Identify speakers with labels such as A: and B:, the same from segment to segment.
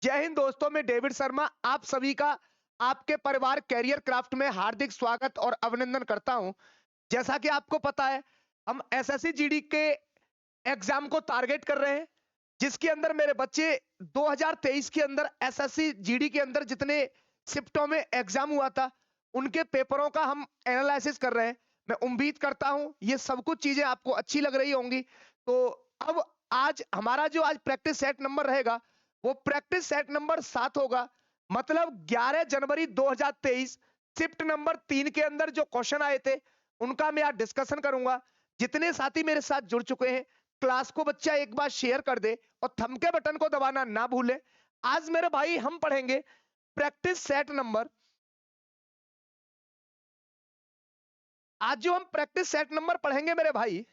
A: जय हिंद दोस्तों, मैं डेविड शर्मा आप सभी का आपके परिवार कैरियर क्राफ्ट में हार्दिक स्वागत और अभिनंदन करता हूं। जैसा कि आपको पता है, हम एसएससी जीडी के एग्जाम को टारगेट कर रहे हैं, जिसके अंदर मेरे बच्चे 2023 के अंदर एसएससी जीडी के अंदर जितने शिफ्टों में एग्जाम हुआ था, उनके पेपरों का हम एनालिसिस कर रहे हैं। मैं उम्मीद करता हूं ये सब कुछ चीजें आपको अच्छी लग रही होंगी। तो अब आज हमारा जो आज प्रैक्टिस सेट नंबर रहेगा, वो प्रैक्टिस सेट नंबर 7 होगा। मतलब 11 जनवरी 2023 शिफ्ट नंबर 3 के अंदर जो क्वेश्चन आए थे, उनका मैं आज डिस्कशन करूंगा। जितने साथी मेरे साथ जुड़ चुके हैं, क्लास को बच्चा एक बार शेयर कर दे और थंब के बटन को दबाना ना भूले। आज मेरे भाई हम पढ़ेंगे प्रैक्टिस सेट नंबर। आज जो हम प्रैक्टिस सेट नंबर पढ़ेंगे मेरे भाई,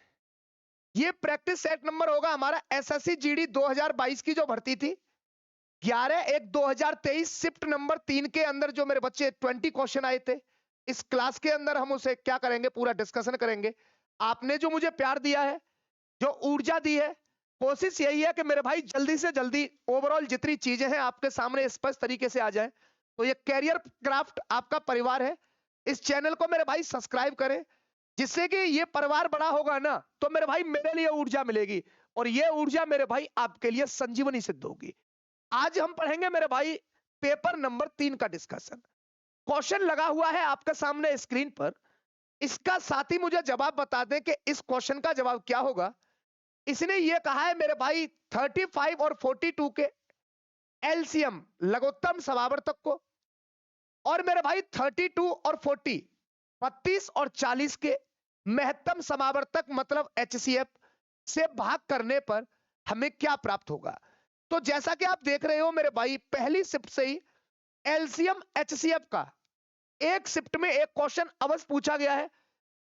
A: ये प्रैक्टिस सेट नंबर होगा हमारा एसएससी जीडी 2022 की जो भर्ती थी, 11/1/2023 शिफ्ट नंबर 3 के अंदर जो मेरे बच्चे 20 क्वेश्चन आए थे। इस क्लास के अंदर हम उसे क्या करेंगे, पूरा डिस्कशन करेंगे। आपने जो मुझे प्यार दिया है, जो ऊर्जा दी है, कोशिश यही है कि मेरे भाई जल्दी से जल्दी ओवरऑल जितनी चीजें हैं आपके सामने स्पष्ट तरीके से आ जाए। तो ये कैरियर क्राफ्ट आपका परिवार है, इस चैनल को मेरे भाई सब्सक्राइब करें, जिससे कि ये परिवार बड़ा होगा ना, तो मेरे भाई मेरे लिए ऊर्जा मिलेगी और ये ऊर्जा मेरे भाई आपके लिए संजीवनी सिद्ध होगी। आज हम पढ़ेंगे मेरे भाई पेपर नंबर 3 का डिस्कशन। क्वेश्चन लगा हुआ है आपके सामने स्क्रीन पर, इसका साथ ही मुझे जवाब बता दें कि इस क्वेश्चन का जवाब क्या होगा। इसने ये कहा है मेरे भाई 35 और 42 के एलसीएम लघुत्तम समावर्तक को, और मेरे भाई 32 और 40 32 और 40 के महत्तम समावर्तक मतलब एचसीएफ से भाग करने पर हमें क्या प्राप्त होगा। तो जैसा कि आप देख रहे हो मेरे भाई, पहली शिफ्ट से ही एलसीएम एचसीएफ का एक शिफ्ट में एक क्वेश्चन अवश्य पूछा गया है।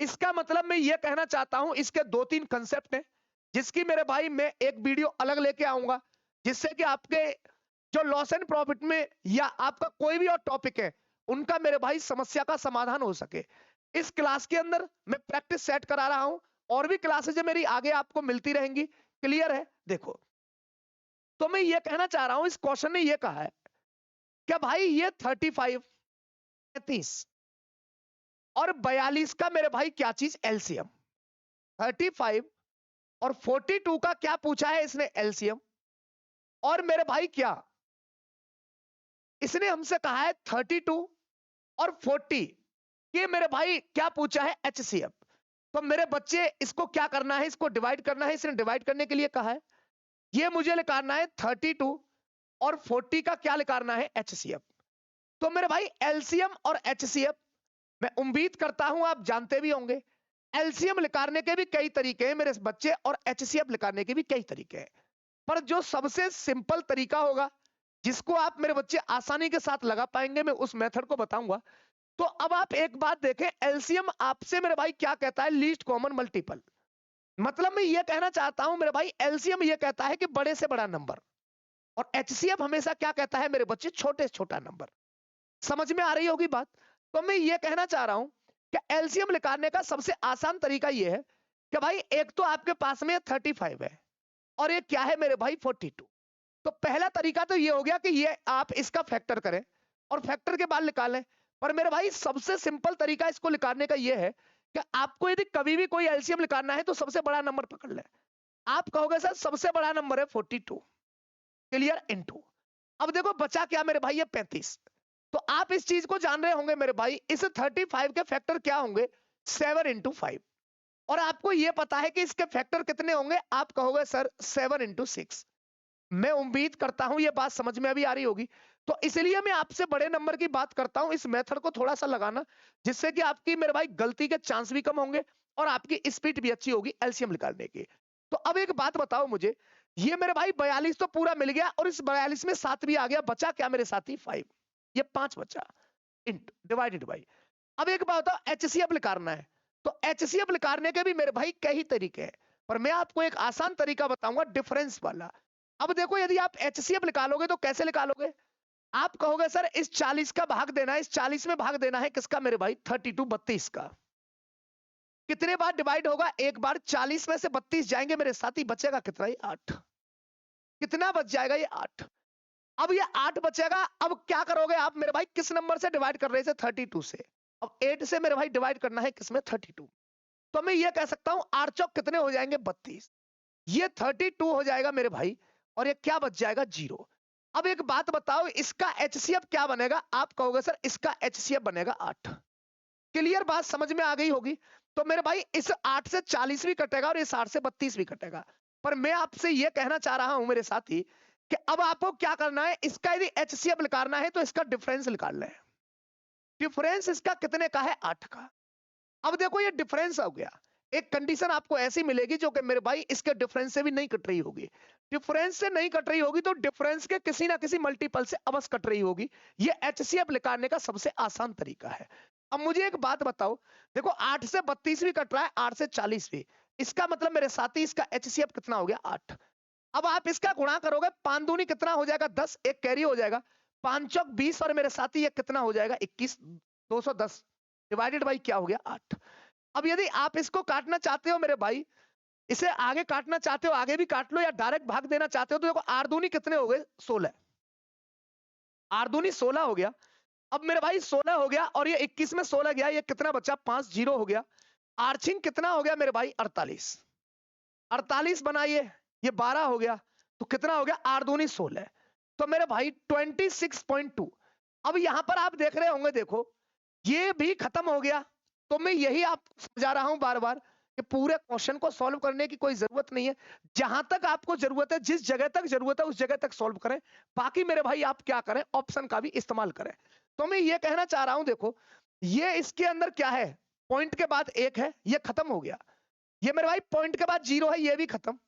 A: इसका मतलब मैं यह कहना चाहता हूं, इसके 2-3 कंसेप्ट हैं, जिसकी मेरे भाई मैं एक वीडियो अलग लेके आऊंगा, जिससे कि आपके जो लॉस एंड प्रॉफिट में या आपका कोई भी और टॉपिक है, उनका मेरे भाई समस्या का समाधान हो सके। इस क्लास के अंदर मैं प्रैक्टिस सेट करा रहा हूं, और भी क्लासेज मेरी आगे आपको मिलती रहेंगी। क्लियर है? देखो, तो मैं ये कहना चाह रहा हूं, इस क्वेश्चन ने ये कहा है क्या भाई, ये 35 35 और 42 का मेरे भाई क्या चीज एलसीएम, 35 और 42 का क्या पूछा है इसने एलसीएम, और मेरे भाई क्या इसने हमसे कहा है 32 और 40 ये मेरे भाई क्या पूछा है एचसीएफ। तो मेरे बच्चे इसको क्या करना है, इसको डिवाइड करना है। इसने डिवाइड करने के लिए कहा है, ये मुझे निकालना है 32 और 40 का क्या निकालना है एचसीएफ। तो मेरे भाई एलसीएम और एचसीएफ मैं उम्मीद करता हूं आप जानते भी होंगे। एलसीएम निकालने के भी कई तरीके हैं मेरे बच्चे, और एचसीएफ निकालने के भी कई तरीके हैं, पर जो सबसे सिंपल तरीका होगा, जिसको आप मेरे बच्चे आसानी के साथ लगा पाएंगे, मैं उस मेथड को बताऊंगा। तो अब आप एक बात देखें, एलसीएम आपसे मेरे भाई क्या कहता है, लीस्ट कॉमन मल्टीपल। मतलब मैं ये कहना चाहता हूं मेरे भाई, एलसीएम ये कहता है कि बड़े से बड़ा नंबर, और एचसीएफ हमेशा क्या कहता है मेरे बच्चे, छोटे से छोटा नंबर। समझ में आ रही होगी बात। तो मैं ये कहना चाह रहा हूं कि एलसीएम निकालने का सबसे आसान तरीका ये है कि भाई, एक तो आपके पास में 35 है और ये क्या है मेरे भाई 42। तो पहला तरीका तो ये हो गया कि ये आप इसका फैक्टर करें और फैक्टर के बाद निकालें। पर मेरे भाई सबसे सिंपल तरीका इसको निकालने का ये है कि आपको यदि कभी भी कोई एलसीएम निकालना है तो सबसे बड़ा नंबर पकड़ ले। आप कहोगे सर सबसे बड़ा नंबर है 42, क्लियर, इनटू, अब देखो बचा क्या मेरे भाई, ये 35। तो आप इस चीज को जान रहे होंगे मेरे भाई, इस 35 के फैक्टर क्या होंगे, 7 इंटू 5। और आपको यह पता है कि इसके फैक्टर कितने होंगे, आप कहोगे सर 7 इंटू 6। मैं उम्मीद करता हूं यह बात समझ में अभी आ रही होगी। तो इसलिए मैं आपसे बड़े नंबर की बात करता हूं, इस मेथड को थोड़ा सा लगाना, जिससे कि आपकी मेरे भाई गलती के चांस भी कम होंगे और आपकी स्पीड भी अच्छी होगी एलसीएम निकालने की। तो अब एक बात बताओ मुझे, ये मेरे भाई 42 तो पूरा मिल गया, और इस 42 में 7 भी आ गया, बचा क्या मेरे साथी 5, ये 5 बचा, इंट डिवाइडेड बाई। अब एक बात बताओ, एचसीएफ निकालना है, तो एचसीएफ निकालने के भी मेरे भाई कई तरीके हैं, पर मैं आपको एक आसान तरीका बताऊंगा, डिफरेंस वाला। अब देखो, यदि आप एचसीएफ निकालोगे तो कैसे निकालोगे, आप कहोगे सर इस 40 का भाग देना है, इस 40 में भाग देना है किसका मेरे भाई, 32 32 का। कितने बार डिवाइड होगा, एक बार। 40 में से 32 जाएंगे मेरे साथी, बचेगा कितना, ये 8। कितना बच जाएगा, ये 8। अब ये 8 बचेगा। अब क्या करोगे आप मेरे भाई, किस नंबर से डिवाइड कर रहे थे? 32 से। अब 8 से मेरे भाई डिवाइड करना है किसमें? 32। तो मैं ये कह सकता हूं 8 चौक कितने हो जाएंगे? 32। ये 32 हो जाएगा मेरे भाई, और ये क्या बच जाएगा? 0। अब एक बात बताओ, इसका एचसीएफ क्या बनेगा? आप कहोगे सर इसका एचसीएफ बनेगा 8। क्लियर बात समझ में आ गई होगी। तो मेरे भाई इस 8 से 40 भी कटेगा और इस 8 से 32 भी कटेगा। पर मैं आपसे यह कहना चाह रहा हूं मेरे साथी कि अब आपको क्या करना है, इसका यदि एचसीएफ निकालना है तो इसका डिफरेंस निकाल लें। डिफरेंस इसका कितने का है? 8 का। अब देखो ये डिफरेंस हो गया। एक कंडीशन आपको ऐसी मिलेगी जो कि मेरे भाई इसके डिफरेंस से भी नहीं कट रही होगी। डिफरेंस से नहीं कट रही होगी तो डिफरेंस के किसी ना किसी मल्टीपल से अवश्य कट रही होगी। ये एचसीएफ निकालने का सबसे आसान तरीका है। अब मुझे एक बात बताओ, देखो 8 से 32 भी कट रहा है, 8 से 40 भी। इसका मतलब मेरे साथी इसका एचसीएफ कितना हो गया? 8। अब आप इसका गुणा करोगे, 5 दूनी कितना हो जाएगा? 10, एक कैरी हो जाएगा, 5 चौक 20, और मेरे साथी ये कितना हो जाएगा? 21। 210 डिवाइडेड बाई क्या हो गया? 8। अब यदि आप इसको काटना चाहते हो मेरे भाई, इसे आगे काटना चाहते हो आगे भी काट लो, या डायरेक्ट भाग देना चाहते हो तो देखो 8 दूनी कितने हो गए? 16। 8 दूनी 16 हो गया। अब मेरे भाई 16 हो गया और ये 21 में 16 गया, ये कितना बचा? 5 0 हो गया। आर्चिंग कितना हो गया मेरे भाई? 48। 48 बनाइए, ये 12 हो गया, तो कितना हो गया? 8 दूनी 16। तो मेरे भाई 26.2। अब यहां पर आप देख रहे होंगे, देखो ये भी खत्म हो गया। तो मैं यही आपको समझा रहा हूं बार बार कि पूरे क्वेश्चन को सॉल्व करने की कोई जरूरत नहीं है। जहां तक आपको जरूरत है, जिस जगह तक जरूरत है उस जगह तक सॉल्व करें। बाकी मेरे भाई आप क्या करें, ऑप्शन का भी इस्तेमाल करें। तो मैं ये कहना चाह रहा हूं, देखो ये इसके अंदर क्या है, पॉइंट के बाद 1 है, ये खत्म हो गया। ये मेरे भाई पॉइंट के बाद 0 है, ये भी खत्म।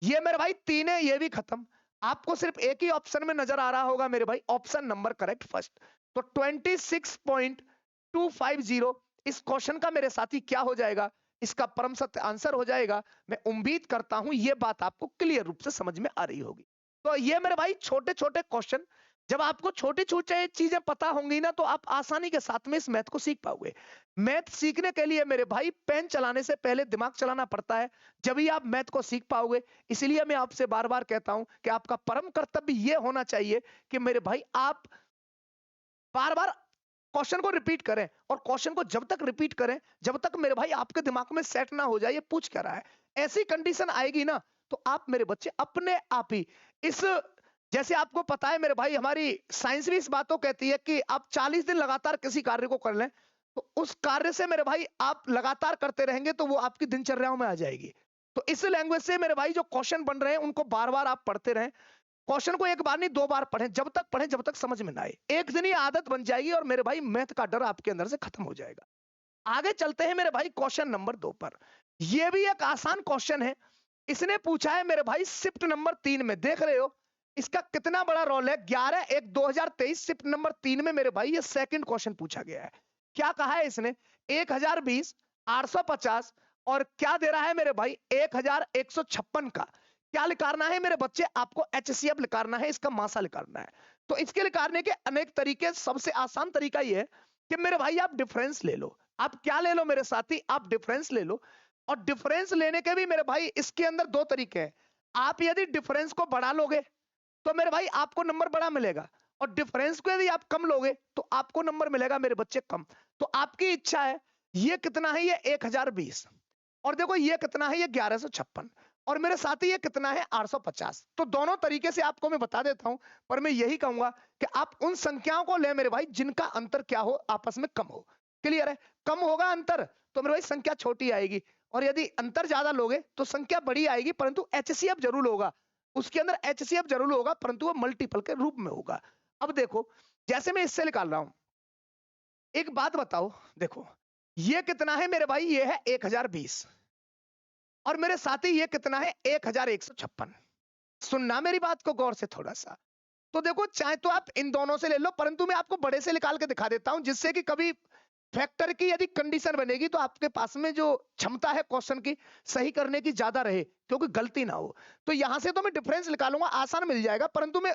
A: ये मेरे भाई 3 है, ये भी खत्म। आपको सिर्फ एक ही ऑप्शन में नजर आ रहा होगा मेरे भाई, ऑप्शन नंबर करेक्ट फर्स्ट। तो 26.250 इस क्वेश्चन का मेरे साथी क्या हो जाएगा? इसका परम सत्य आंसर हो जाएगा। मैं उम्मीद करता हूं ये बात आपको क्लियर रूप से समझ में आ रही होगी। तो ये मेरे भाई छोटे छोटे क्वेश्चन, जब आपको छोटी छोटी चीजें पता होंगी ना, तो आप आसानी के साथ में इस मैथ को सीख पाओगे। मैथ सीखने के लिए मेरे भाई पेन चलाने से पहले दिमाग चलाना पड़ता है, जब ही आप मैथ को सीख पाओगे। इसलिए मैं आपसे बार बार कहता हूं कि आपका परम कर्तव्य यह होना चाहिए कि मेरे भाई आप बार बार क्वेश्चन को रिपीट करें, और क्वेश्चन को जब तक रिपीट करें जब तक मेरे भाई आपके दिमाग में सेट ना हो जाए ये पूछ क्या रहा है। ऐसी कंडीशन आएगी ना, तो आप मेरे बच्चे अपने आप ही इस, जैसे आपको पता है मेरे भाई हमारी साइंस भी इस बात को कहती है कि आप 40 दिन लगातार किसी कार्य को कर लें, तो उस कार्य से मेरे भाई आप लगातार करते रहेंगे तो वो आपकी दिनचर्याओं में आ जाएगी। तो इस लैंग्वेज से मेरे भाई जो क्वेश्चन बन रहे हैं उनको बार बार आप पढ़ते रहें। क्वेश्चन को एक बार नहीं 2 बार पढ़ें, जब तक समझ में ना आए। एक दिन ये आदत बन जाएगी और मेरे भाई मैथ का डर आपके अंदर से खत्म हो जाएगा। आगे चलते हैं मेरे भाई क्वेश्चन नंबर 2 पर। ये भी एक आसान क्वेश्चन है। इसने पूछा है मेरे भाई शिफ्ट नंबर 3 में, देख रहे हो इसका कितना बड़ा रोल है। 11/1/2023 शिफ्ट नंबर 3 में मेरे भाई ये सेकंड क्वेश्चन पूछा गया है। क्या कहा है इसने? 1020, 850 और क्या दे रहा है मेरे भाई? 1156 का क्या निकालना है मेरे बच्चे? आपको एचसीएफ निकालना है, इसका मासा निकालना है। तो इसके निकालने के अनेक तरीके, सबसे आसान तरीका यह है कि मेरे भाई आप डिफरेंस ले लो। आप क्या ले लो मेरे साथी? आप डिफरेंस ले लो। और डिफरेंस लेने के भी मेरे भाई इसके अंदर 2 तरीके हैं। आप यदि डिफरेंस को बढ़ा लोगे तो मेरे भाई आपको नंबर बड़ा मिलेगा, और डिफरेंस को यदि आप कम लोगे तो आपको नंबर मिलेगा मेरे बच्चे कम। तो आपकी इच्छा है। ये कितना है? ये 1020, और देखो ये कितना है? ये 1156, और मेरे साथी ये कितना है? 850। तो दोनों तरीके से आपको मैं बता देता हूं, पर मैं यही कहूंगा कि आप उन संख्याओं को ले मेरे भाई जिनका अंतर क्या हो, आपस में कम हो। क्लियर है? कम होगा अंतर तो मेरे भाई संख्या छोटी आएगी, और यदि अंतर ज्यादा लोगे तो संख्या बड़ी आएगी, परंतु एचसीएफ जरूर होगा। उसके अंदर एचसीएफ जरूर होगा, परंतु वो मल्टीपल के रूप में होगा। अब देखो जैसे मैं इससे निकाल रहा हूं, एक बात बताओ, देखो ये कितना है मेरे भाई? ये है 1020, और मेरे साथी ये कितना है? 1156। सुनना मेरी बात को गौर से थोड़ा सा। तो देखो चाहे तो आप इन दोनों से ले लो, परंतु मैं आपको बड़े से निकाल के दिखा देता हूं, जिससे कि कभी फैक्टर की यदि कंडीशन बनेगी तो आपके पास में जो क्षमता है क्वेश्चन की सही करने की ज्यादा रहे, क्योंकि गलती ना हो। तो यहां से तो मैं डिफरेंस निकालूंगा, आसान मिल जाएगा, परंतु मैं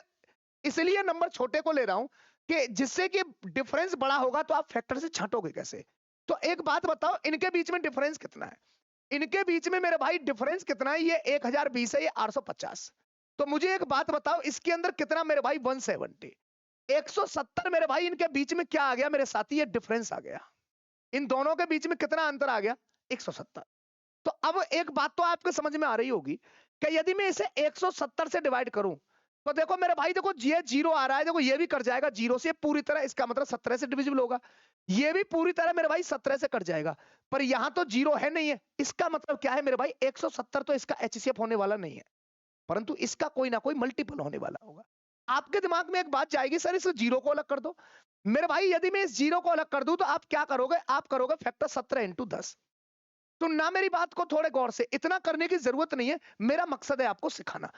A: इसलिए नंबर छोटे को ले रहा हूं कि जिससे कि डिफरेंस बड़ा होगा तो आप फैक्टर से छांटोगे कैसे। तो एक बात बताओ, इनके बीच में डिफरेंस कितना है? इनके बीच में मेरे भाई डिफरेंस कितना है? ये 1020 है, ये 850। तो मुझे एक बात बताओ, इसके अंदर कितना मेरे भाई 170, 170 मेरे भाई, इनके बीच में क्या आ गया मेरे साथी, ये डिफरेंस आ गया। इन दोनों के बीच में कितना अंतर आ गया, 170। तो अब एक बात तो आपको समझ में आ रही होगी कि यदि मैं इसे 170 से डिवाइड करूं तो देखो मेरे भाई, देखो ये जीरो आ रहा है, देखो ये भी कट जाएगा जीरो से पूरी तरह, इसका मतलब 17 से डिविजिबल होगा। ये भी पूरी तरह मेरे भाई 17 से कट जाएगा, पर यहां तो जीरो है नहीं है, इसका मतलब क्या है मेरे भाई, 170 तो इसका एचसीएफ होने वाला नहीं है, परंतु इसका कोई ना कोई मल्टीपल होने वाला होगा। आपके दिमाग में एक बात जाएगी, सर इस जीरो को अलग कर दो। मेरे भाई यदि मैं इस जीरो को अलग कर दूं तो आप क्या करोगे, आप करोगे फैक्टर 17 इंटू 10। सुनना मेरी बात को थोड़े गौर से, इतना करने की जरूरत नहीं है, मेरा मकसद है आपको सिखाना।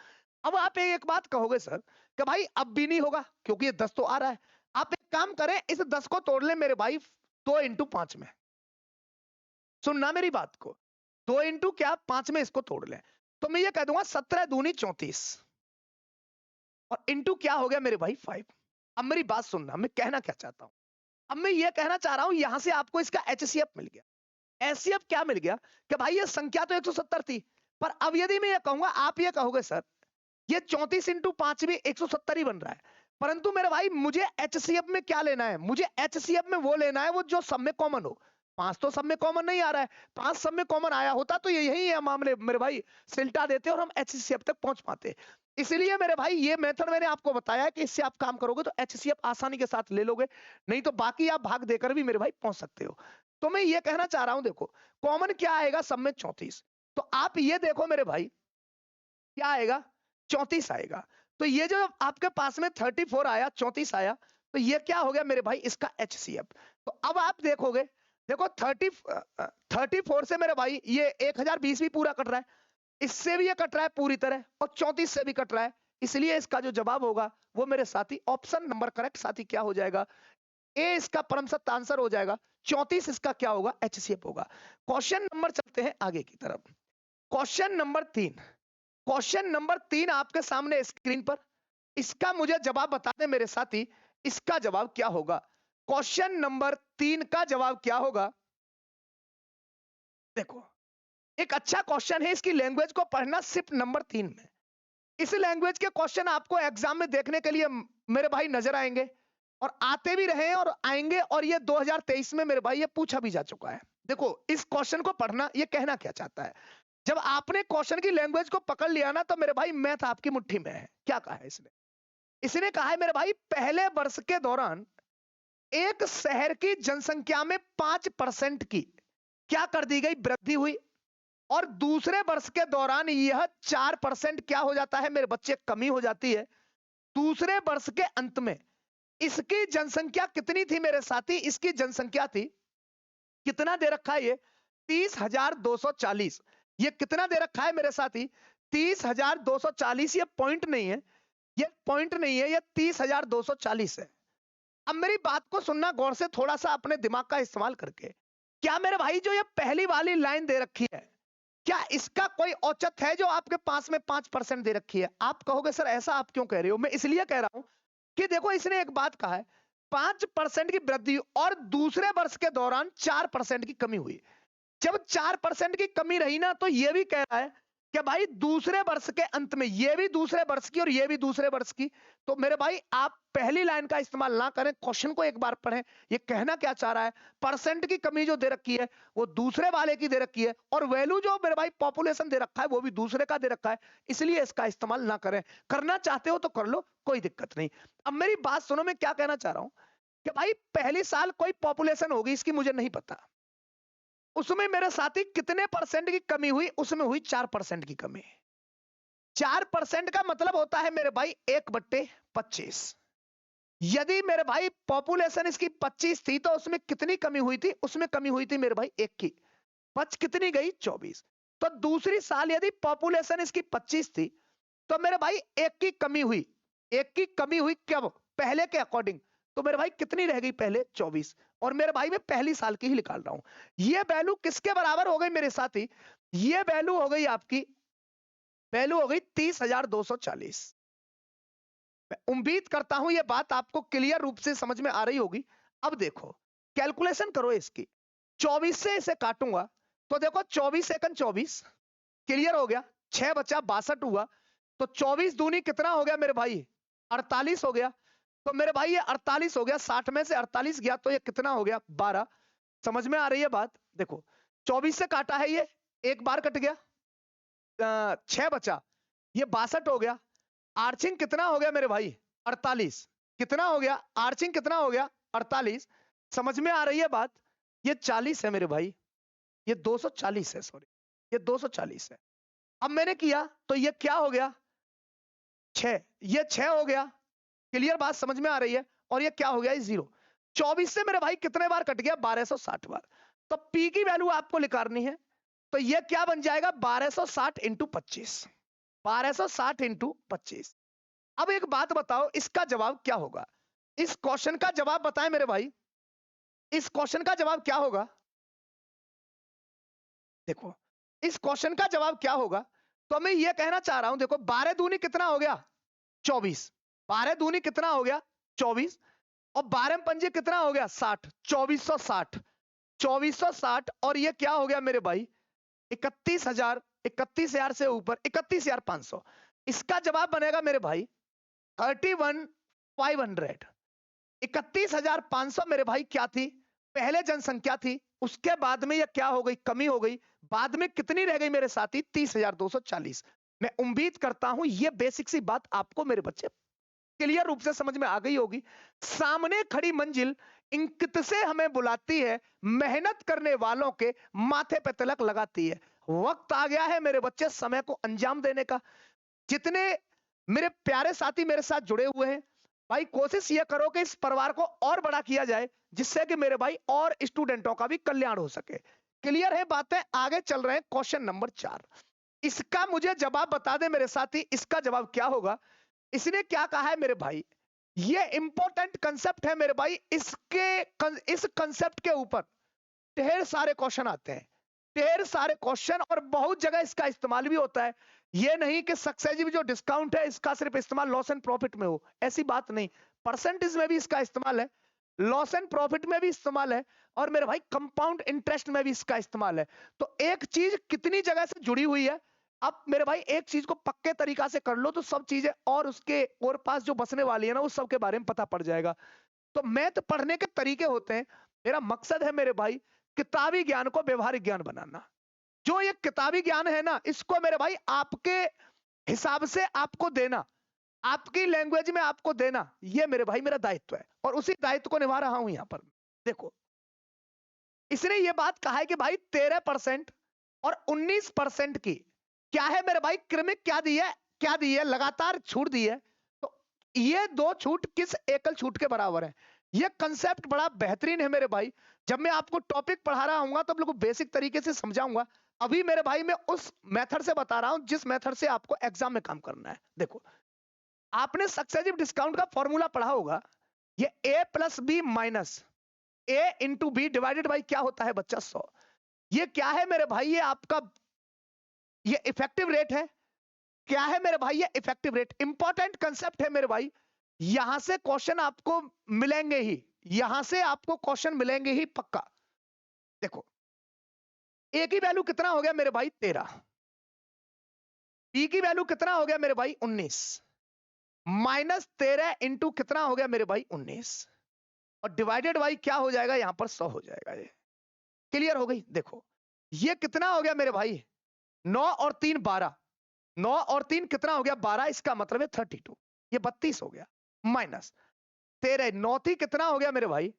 A: अब आप एक बात कहोगे सर कि भाई अब भी नहीं होगा क्योंकि ये 10 तो आ रहा है। आप एक काम करें, इस 10 को तोड़ ले मेरे भाई 2 इंटू 5 में। सुनना मेरी बात को, 2 इंटू क्या 5 में इसको तोड़ ले, तो मैं ये कह दूंगा 17 दूनी 34 और इंटू क्या हो गया मेरे भाई 5। अब मेरी बात सुनना, मैं कहना क्या चाहता हूं, अब मैं ये कहना चाह रहा हूं यहां से आपको इसका एचसीएफ मिल गया। एचसीएफ क्या मिल गया कि भाई ये संख्या तो 170 थी, पर अब यदि मैं ये कहूंगा, आप ये कहोगे सर ये 34 इंटू 5 भी 170 ही बन रहा है, परंतु मेरे भाई मुझे एचसीएफ में क्या लेना है, मुझे एचसीएफ में वो लेना है वो जो सब में कॉमन हो। 5 तो सब में कॉमन नहीं आ रहा है, 5 सब में कॉमन आया होता तो यही है मामले मेरे भाई, सिल्टा देते और हम एचसीएफ तक पहुंच पाते। इसलिए मेरे भाई ये मेथड मैंने आपको बताया है कि इससे आप काम करोगे तो एचसीएफ आसानी के साथ ले लोगे, नहीं तो बाकी आप भाग देकर भी मेरे भाई पहुंच सकते हो। तो मैं ये कहना चाह रहा हूं, देखो कॉमन क्या आएगा सब में 34, तो आप ये देखो मेरे भाई क्या आएगा 34 आएगा। तो ये जो आपके पास में 34 आया 34 आया, तो ये क्या हो गया मेरे भाई इसका एचसीएफ। तो अब आप देखोगे, देखो 34 से मेरे भाई ये 1020 भी पूरा कट रहा है, इससे भी ये कट रहा है पूरी तरह, और 34 से भी कट रहा है, इसलिए इसका जो जवाब होगा वो मेरे साथी ऑप्शन नंबर करेक्ट साथी क्या हो जाएगा, ए इसका परम सत्य आंसर हो जाएगा, 34 इसका क्या होगा एचसीएफ होगा। क्वेश्चन नंबर चलते हैं आगे की तरफ। क्वेश्चन नंबर 3, क्वेश्चन नंबर 3 आपके सामने स्क्रीन पर, इसका मुझे जवाब बता दें मेरे साथी, इसका जवाब क्या होगा। क्वेश्चन नंबर 3 का जवाब क्या होगा, देखो एक अच्छा क्वेश्चन है, इसकी लैंग्वेज को पढ़ना सिर्फ नंबर 3 में। इस लैंग्वेज के क्वेश्चन आपको एग्जाम में देखने के लिए मेरे भाई नजर आएंगे, और आते भी रहे और आएंगे, और ये 2023 में मेरे भाई ये पूछा भी जा चुका है। देखो इस क्वेश्चन को पढ़ना, ये कहना क्या चाहता है, जब आपने क्वेश्चन की लैंग्वेज को पकड़ लिया ना तो मेरे भाई मैथ आपकी मुट्ठी में है। क्या कहा है इसने, इसने कहा है मेरे भाई पहले वर्ष के दौरान एक शहर की जनसंख्या में 5% की क्या कर दी गई वृद्धि हुई, और दूसरे वर्ष के दौरान यह 4% क्या हो जाता है मेरे बच्चे कमी हो जाती है। दूसरे वर्ष के अंत में इसकी जनसंख्या कितनी थी मेरे साथी, इसकी जनसंख्या थी, कितना दे रखा है ये 30,240, ये कितना दे रखा है मेरे साथी 30,240, ये पॉइंट नहीं है, ये पॉइंट नहीं है, ये 30,240 है। अब मेरी बात को सुनना गौर से, थोड़ा सा अपने दिमाग का इस्तेमाल करके, क्या मेरे भाई जो ये पहली वाली लाइन दे रखी है, क्या इसका कोई औचित्य है जो आपके पास में 5% दे रखी है। आप कहोगे सर ऐसा आप क्यों कह रहे हो, मैं इसलिए कह रहा हूं कि देखो इसने एक बात कहा है 5% की वृद्धि और दूसरे वर्ष के दौरान 4% की कमी हुई। जब 4% की कमी रही ना, तो यह भी कह रहा है कि भाई दूसरे वर्ष के अंत में, ये भी दूसरे वर्ष की और ये भी दूसरे वर्ष की। तो मेरे भाई आप पहली लाइन का इस्तेमाल ना करें, क्वेश्चन को एक बार पढ़ें, ये कहना क्या चाह रहा है, परसेंट की कमी जो दे रखी है वो दूसरे वाले की दे रखी है, और वैल्यू जो मेरे भाई पॉपुलेशन दे रखा है वो भी दूसरे का दे रखा है, इसलिए इसका इस्तेमाल ना करें। करना चाहते हो तो कर लो, कोई दिक्कत नहीं। अब मेरी बात सुनो, मैं क्या कहना चाह रहा हूं कि भाई पहली साल कोई पॉपुलेशन होगी, इसकी मुझे नहीं पता, उसमें मेरे साथी कितने परसेंट की कमी हुई, उसमें हुई 4% की कमी। 4% का मतलब होता है मेरे भाई 1/25। यदि मेरे भाई पॉपुलेशन इसकी 25 थी तो उसमें कितनी कमी हुई थी, उसमें कमी हुई थी मेरे भाई 1 की, 5 कितनी गई 24। तो दूसरी साल यदि पॉपुलेशन इसकी 25 थी तो मेरे भाई 1 की कमी हुई, 1 की कमी हुई कब, पहले के अकॉर्डिंग, तो मेरे भाई कितनी रह गई पहले 24, और मेरे भाई मैं पहली साल की ही निकाल रहा हूं। ये वैल्यू किसके बराबर हो गई मेरे साथी, ये वैल्यू हो गई आपकी, वैल्यू हो गई 30,240। मैं उम्मीद करता हूं ये बात आपको क्लियर रूप से समझ में आ रही होगी। अब देखो कैलकुलेशन करो इसकी, 24 से इसे काटूंगा तो देखो 24 सेकंड 24, क्लियर हो गया, 6 बचा 62 हुआ, तो 24 दूनी कितना हो गया मेरे भाई? 48 हो गया। तो मेरे भाई ये 48 हो गया, 60 में से 48 गया तो ये कितना हो गया? 12। समझ में आ रही है बात? देखो 24 से काटा है ये, एक बार कट गया, 6 बचा, ये 62 हो गया। आर्चिंग कितना हो गया मेरे भाई? 48। कितना हो गया आर्चिंग? कितना हो गया? 48। समझ में आ रही है बात? ये 40 है मेरे भाई, ये 240 है, सॉरी ये 240 है। अब मैंने किया तो ये क्या हो गया? 6, ये 6 हो गया। क्लियर बात समझ में आ रही है? और ये क्या हो गया? 0। 24 से मेरे भाई कितने बार कट गया? 1260 बार। तो पी की वैल्यू आपको निकालनी है, तो ये क्या बन जाएगा? 1260 इंटू 25। 1260 इंटू 25। अब एक बात बताओ, इसका जवाब क्या होगा? इस क्वेश्चन का जवाब बताएं मेरे भाई, इस क्वेश्चन का जवाब क्या होगा? देखो इस क्वेश्चन का जवाब क्या होगा? तो मैं ये कहना चाह रहा हूं, देखो 12 दूनी कितना हो गया? 24। 12 दूनी कितना हो गया? 24। और 12 पंजे कितना हो गया? 60। 2460। 2460 और ये क्या हो गया मेरे भाई? 31,000। 31,000 से ऊपर 31,500। इसका जवाब बनेगा मेरे भाई 31,500। 31,500 मेरे भाई क्या थी? पहले जनसंख्या थी, उसके बाद में ये क्या हो गई? कमी हो गई। बाद में कितनी रह गई मेरे साथी? 30,240। मैं उम्मीद करता हूं ये बेसिक सी बात आपको मेरे बच्चे क्लियर रूप से समझ में आ गई होगी। सामने खड़ी मंजिल इंकित से हमें बुलाती है, मेहनत करने वालों के माथे पे तिलक लगाती है। वक्त आ गया है मेरे बच्चे समय को अंजाम देने का। जितने मेरे प्यारे साथी मेरे साथ जुड़े हुए हैं भाई, कोशिश ये करो कि इस परिवार को और बड़ा किया जाए, जिससे कि मेरे भाई और स्टूडेंटों का भी कल्याण हो सके। क्लियर है बातें? आगे चल रहे हैं क्वेश्चन नंबर 4। इसका मुझे जवाब बता दे मेरे साथी, इसका जवाब क्या होगा? इसने क्या कहा है मेरे भाई? ये इंपॉर्टेंट कंसेप्ट है मेरे भाई, इस कंसेप्ट के ऊपर ढेर सारे क्वेश्चन आते हैं, ढेर सारे क्वेश्चन, और बहुत जगह इसका इस्तेमाल भी होता है। ये नहीं कि सक्सेसिव जो डिस्काउंट है इसका सिर्फ इस्तेमाल लॉस एंड प्रॉफिट में हो, ऐसी बात नहीं। परसेंटेज में भी इसका इस्तेमाल है, लॉस एंड प्रॉफिट में भी इस्तेमाल है, और मेरे भाई कंपाउंड इंटरेस्ट में भी इसका इस्तेमाल है। तो एक चीज कितनी जगह से जुड़ी हुई है, अब मेरे भाई एक चीज को पक्के तरीका से कर लो तो सब चीजें और उसके और पास जो बसने वाली है ना, उस सब के बारे में पता पड़ जाएगा। तो मैथ पढ़ने के तरीके होते हैं। मेरा मकसद है मेरे भाई किताबी ज्ञान को व्यवहारिक ज्ञान बनाना। जो ये किताबी ज्ञान है ना, इसको मेरे भाई आपके हिसाब से आपको देना, आपकी लैंग्वेज में आपको देना, ये मेरे भाई मेरा दायित्व है, और उसी दायित्व को निभा रहा हूं यहां पर। देखो इसने ये बात कहा है कि भाई 13% और 19% की क्या है मेरे भाई? क्रमिक क्या दी है? क्या दी है? लगातार छूट दी है। तो ये दो छूट किस एकल छूट के बराबर है? ये कंसेप्ट बड़ा बेहतरीन है मेरे भाई। जब मैं आपको टॉपिक पढ़ा रहा हूंगा तो बिल्कुल बेसिक तरीके से समझाऊंगा। अभी मेरे भाई मैं उस मेथड से बता रहा हूं जिस मेथड से आपको एग्जाम में काम करना है। देखो आपने सक्सेसिव डिस्काउंट का फॉर्मूला पढ़ा होगा, ये A plus B minus A into B divided by क्या होता है बच्चा? 100। ये क्या है मेरे भाई? ये आपका ये इफेक्टिव रेट है। क्या है मेरे भाई? ये इफेक्टिव रेट। इंपॉर्टेंट कंसेप्ट है मेरे भाई, यहां से क्वेश्चन आपको मिलेंगे ही, यहां से आपको क्वेश्चन मिलेंगे ही पक्का। देखो ए की वैल्यू कितना हो गया मेरे भाई? 13। बी की वैल्यू कितना हो गया मेरे भाई? 19। माइनस 13 इंटू कितना हो गया मेरे भाई? 19, और डिवाइडेड बाई क्या हो जाएगा? यहां पर 100 हो जाएगा। ये क्लियर हो गई? देखो ये कितना हो गया मेरे भाई? 9 और 3 12। 9 और 3 कितना हो गया? 12। इसका मतलब है 32। ये 32 हो गया। माइनस 13 9 कितना हो गया मेरे भाई?